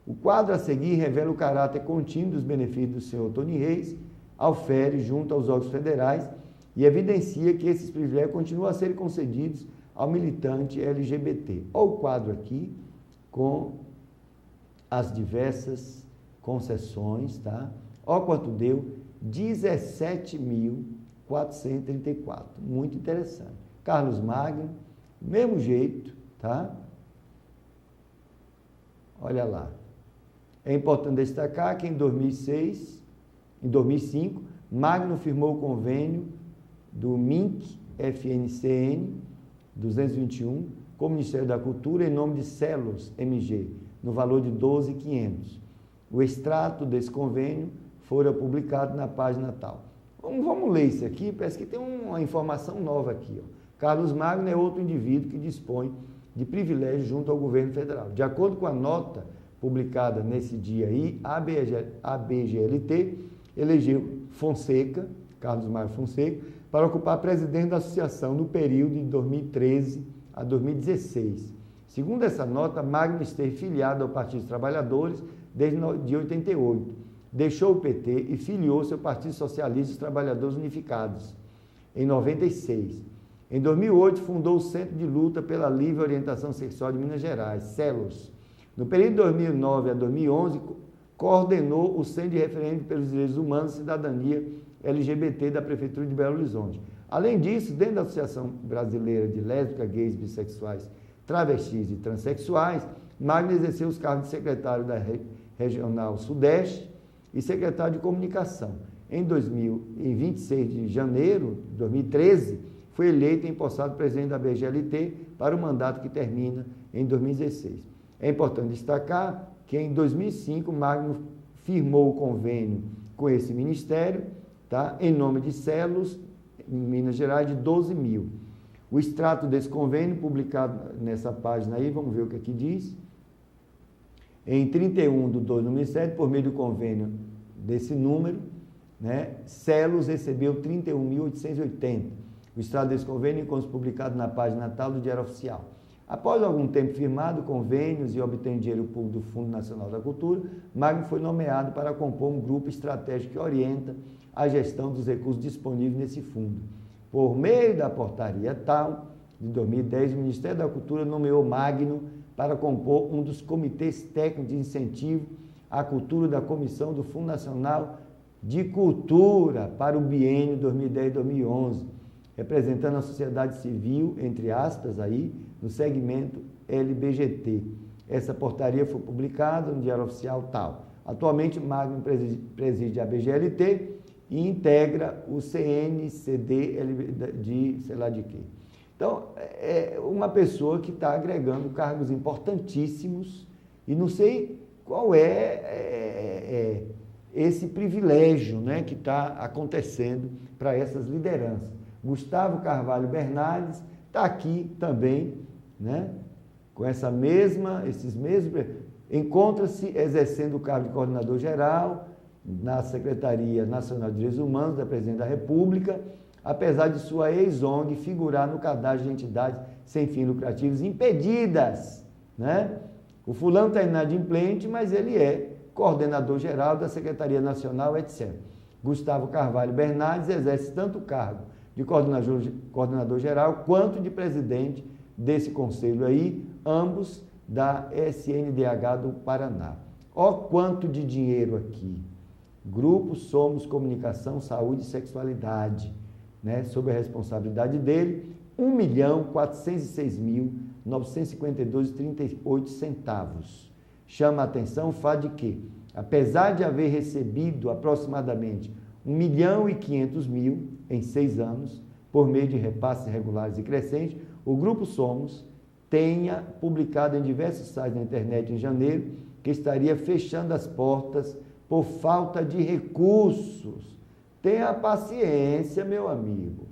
O quadro a seguir revela o caráter contínuo dos benefícios do senhor Tony Reis, aufere junto aos órgãos federais e evidencia que esses privilégios continuam a ser concedidos ao militante LGBT. Olha o quadro aqui, com as diversas concessões, tá? Olha quanto deu, 17.434. Muito interessante. Carlos Magno, mesmo jeito, tá? Olha lá. É importante destacar que em 2005, Magno firmou o convênio do MINC-FNCN 221 com o Ministério da Cultura em nome de Celos MG, no valor de 12.500. O extrato desse convênio fora publicado na página tal. Vamos ler isso aqui, parece que tem uma informação nova aqui. Ó. Carlos Magno é outro indivíduo que dispõe de privilégio junto ao governo federal. De acordo com a nota publicada nesse dia aí, a ABGLT elegeu Fonseca, Carlos Magno Fonseca, para ocupar a presidência da associação no período de 2013 a 2016. Segundo essa nota, Magno esteve filiado ao Partido dos Trabalhadores desde 1988. Deixou o PT e filiou-se ao Partido Socialista dos Trabalhadores Unificados em 96. Em 2008, fundou o Centro de Luta pela Livre Orientação Sexual de Minas Gerais, CELOS. No período de 2009 a 2011, coordenou o Centro de Referendo pelos Direitos Humanos e Cidadania LGBT da Prefeitura de Belo Horizonte. Além disso, dentro da Associação Brasileira de Lésbicas, Gays, Bissexuais, Travestis e Transsexuais, Magno exerceu os cargos de secretário da Regional Sudeste e secretário de Comunicação. Em 26 de janeiro de 2013, foi eleito e empossado presidente da BGLT para o mandato que termina em 2016. É importante destacar que em 2005, Magno firmou o convênio com esse ministério, tá? Em nome de Celos, em Minas Gerais, de 12 mil. O extrato desse convênio, publicado nessa página aí, vamos ver o que aqui diz. Em 31 de 2 de 2007, por meio do convênio desse número, né, Celos recebeu 31.880. O extrato desse convênio encontra publicado na página natal do Diário Oficial. Após algum tempo firmado convênios e obtendo dinheiro público do Fundo Nacional da Cultura, Magno foi nomeado para compor um grupo estratégico que orienta a gestão dos recursos disponíveis nesse fundo. Por meio da portaria tal, de 2010, o Ministério da Cultura nomeou Magno para compor um dos comitês técnicos de incentivo à cultura da Comissão do Fundo Nacional de Cultura para o biênio 2010-2011, representando a sociedade civil, entre aspas, aí, no segmento LBGT. Essa portaria foi publicada no Diário Oficial tal. Atualmente, Magno preside a BGLT e integra o CNCD de sei lá de quê. Então, é uma pessoa que está agregando cargos importantíssimos e não sei qual é esse privilégio, né, que está acontecendo para essas lideranças. Gustavo Carvalho Bernardes está aqui também, né, com esses mesmos... Encontra-se exercendo o cargo de coordenador geral na Secretaria Nacional de Direitos Humanos da Presidência da República, apesar de sua ex-ONG figurar no cadastro de entidades sem fins lucrativos impedidas, né? O fulano está inadimplente, mas ele é coordenador geral da Secretaria Nacional, etc. Gustavo Carvalho Bernardes exerce tanto o cargo de coordenador geral quanto de presidente desse conselho aí, ambos da SNDH do Paraná. Ó quanto de dinheiro aqui. Grupo Somos Comunicação, Saúde e Sexualidade, né? Sob a responsabilidade dele, R$ 1.406.952,38. Chama a atenção o fato de que, apesar de haver recebido aproximadamente R$ 1.500.000 em 6 anos, por meio de repasses regulares e crescentes, o Grupo Somos tenha publicado em diversos sites na internet em janeiro que estaria fechando as portas por falta de recursos. Tenha paciência, meu amigo.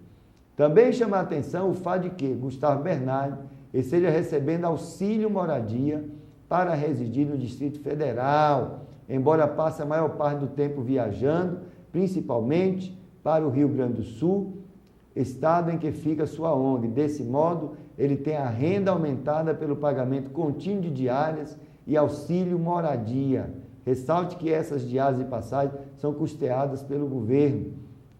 Também chama a atenção o fato de que Gustavo Bernardes esteja recebendo auxílio moradia para residir no Distrito Federal, embora passe a maior parte do tempo viajando, principalmente para o Rio Grande do Sul, estado em que fica sua ONG. Desse modo, ele tem a renda aumentada pelo pagamento contínuo de diárias e auxílio moradia. Ressalte que essas diárias de passagem são custeadas pelo governo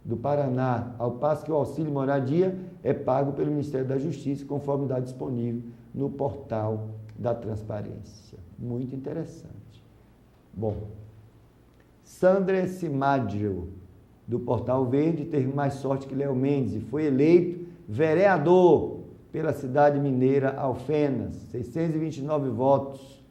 do Paraná, ao passo que o auxílio moradia é pago pelo Ministério da Justiça, conforme dá disponível no portal da Transparência. Muito interessante. Bom, Sandra Simadio, do Portal Verde, teve mais sorte que Léo Mendes e foi eleito vereador pela cidade mineira Alfenas, 629 votos,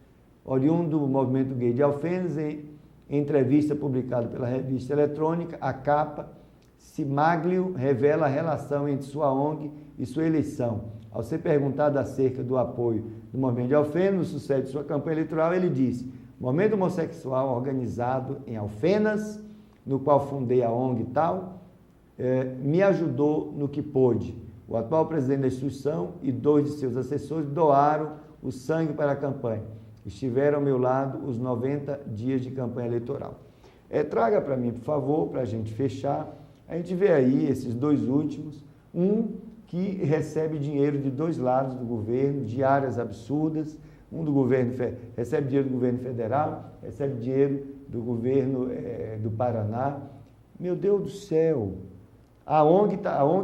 oriundo do movimento gay de Alfenas. Em entrevista publicada pela revista eletrônica A Capa, Simaglio revela a relação entre sua ONG e sua eleição. Ao ser perguntado acerca do apoio do movimento de Alfenas no sucesso de sua campanha eleitoral, ele disse: movimento homossexual organizado em Alfenas, no qual fundei a ONG e tal, me ajudou no que pôde. O atual presidente da instituição e 2 de seus assessores doaram o sangue para a campanha. Estiveram ao meu lado os 90 dias de campanha eleitoral. Traga para mim, por favor, para a gente fechar. A gente vê aí esses 2 últimos, um que recebe dinheiro de 2 lados do governo, diárias absurdas, um do governo recebe dinheiro do governo federal, recebe dinheiro do governo do Paraná. Meu Deus do céu! A ONG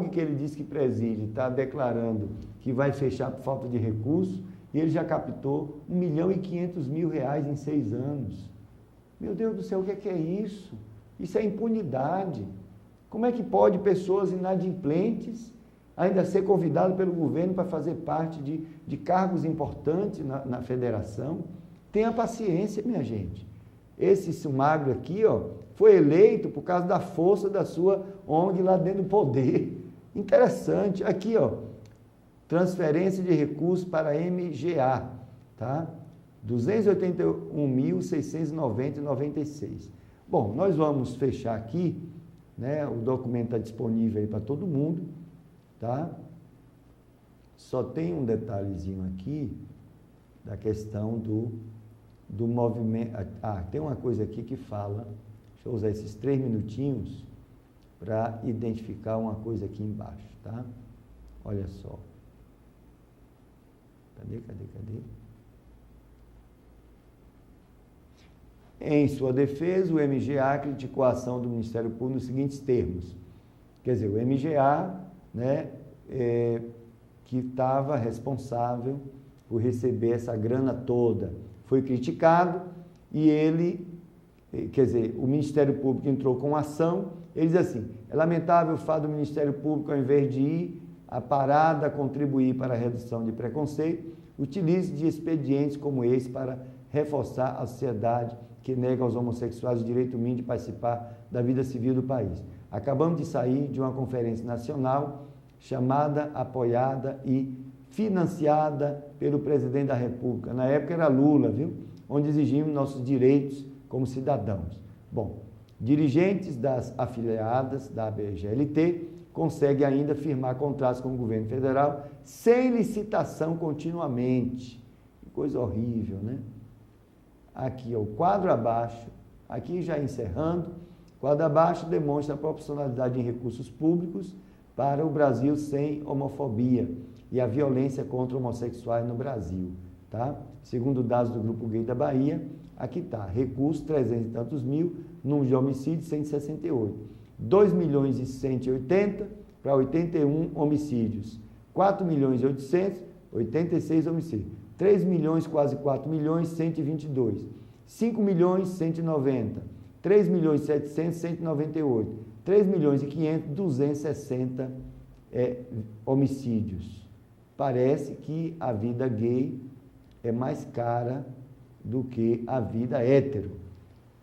que ele disse que preside está declarando que vai fechar por falta de recursos e ele já captou R$ 1.500.000 em 6 anos. Meu Deus do céu, o que é isso? Isso é impunidade. Como é que pode pessoas inadimplentes ainda ser convidadas pelo governo para fazer parte de cargos importantes na federação? Tenha paciência, minha gente. Esse Simagro aqui, ó, foi eleito por causa da força da sua ONG lá dentro do poder. Interessante. Aqui, ó, transferência de recursos para a MGA, tá? 281.690,96. Bom, nós vamos fechar aqui, né? O documento está disponível aí para todo mundo, tá? Só tem um detalhezinho aqui da questão do movimento. Tem uma coisa aqui que fala, deixa eu usar esses 3 minutinhos para identificar uma coisa aqui embaixo, tá? Olha só. Cadê? Em sua defesa, o MGA criticou a ação do Ministério Público nos seguintes termos. Quer dizer, o MGA, né, que estava responsável por receber essa grana toda. Foi criticado e ele, quer dizer, o Ministério Público entrou com ação. Ele diz assim: é lamentável o fato do Ministério Público, ao invés de ir à parada contribuir para a redução de preconceito, utilize de expedientes como esse para reforçar a sociedade que nega aos homossexuais o direito mínimo de participar da vida civil do país. Acabamos de sair de uma conferência nacional chamada, apoiada e financiada pelo presidente da República. Na época era Lula, viu? Onde exigimos nossos direitos como cidadãos. Bom, dirigentes das afiliadas da ABGLT conseguem ainda firmar contratos com o governo federal sem licitação continuamente. Que coisa horrível, né? Aqui, o quadro abaixo, aqui já encerrando, o quadro abaixo demonstra a proporcionalidade em recursos públicos para o Brasil sem homofobia e a violência contra homossexuais no Brasil, tá? Segundo dados do Grupo Gay da Bahia, aqui está, recursos 300 e tantos mil, número de homicídios 168, 2 milhões e 180 para 81 homicídios, 4 milhões e 800, 86 homicídios, 3 milhões, quase 4 milhões, 122, 5 milhões, 190, 3 milhões e 700, 198, 3 milhões e 500, 260 homicídios. Parece que a vida gay é mais cara do que a vida hétero.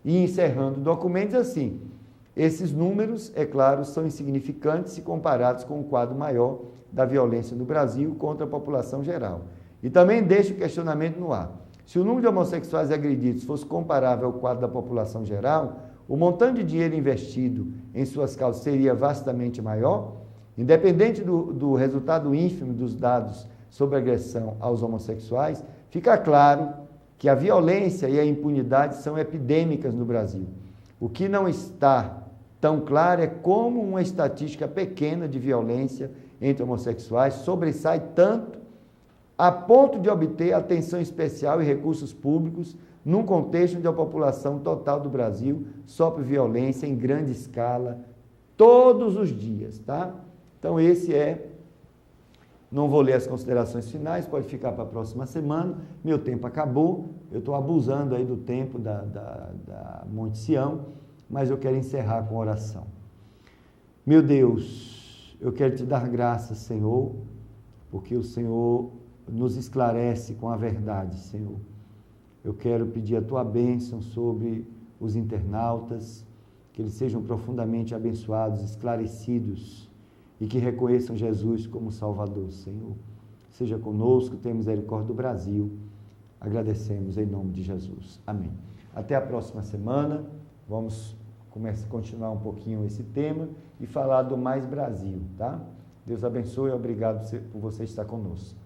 E encerrando o documento assim: esses números, é claro, são insignificantes se comparados com o quadro maior da violência no Brasil contra a população geral. E também deixa o questionamento no ar. Se o número de homossexuais agredidos fosse comparável ao quadro da população geral, o montante de dinheiro investido em suas causas seria vastamente maior? Independente do resultado ínfimo dos dados sobre agressão aos homossexuais, fica claro que a violência e a impunidade são epidêmicas no Brasil. O que não está tão claro é como uma estatística pequena de violência entre homossexuais sobressai tanto a ponto de obter atenção especial e recursos públicos num contexto onde a população total do Brasil sofre violência em grande escala todos os dias, tá? Então esse não vou ler as considerações finais, pode ficar para a próxima semana, meu tempo acabou, eu estou abusando aí do tempo da Monte Sião, mas eu quero encerrar com oração. Meu Deus, eu quero te dar graças, Senhor, porque o Senhor nos esclarece com a verdade, Senhor. Eu quero pedir a tua bênção sobre os internautas, que eles sejam profundamente abençoados, esclarecidos e que reconheçam Jesus como Salvador, Senhor. Seja conosco, tenha misericórdia do Brasil. Agradecemos em nome de Jesus. Amém. Até a próxima semana. Vamos continuar um pouquinho esse tema e falar do Mais Brasil, tá? Deus abençoe e obrigado por você estar conosco.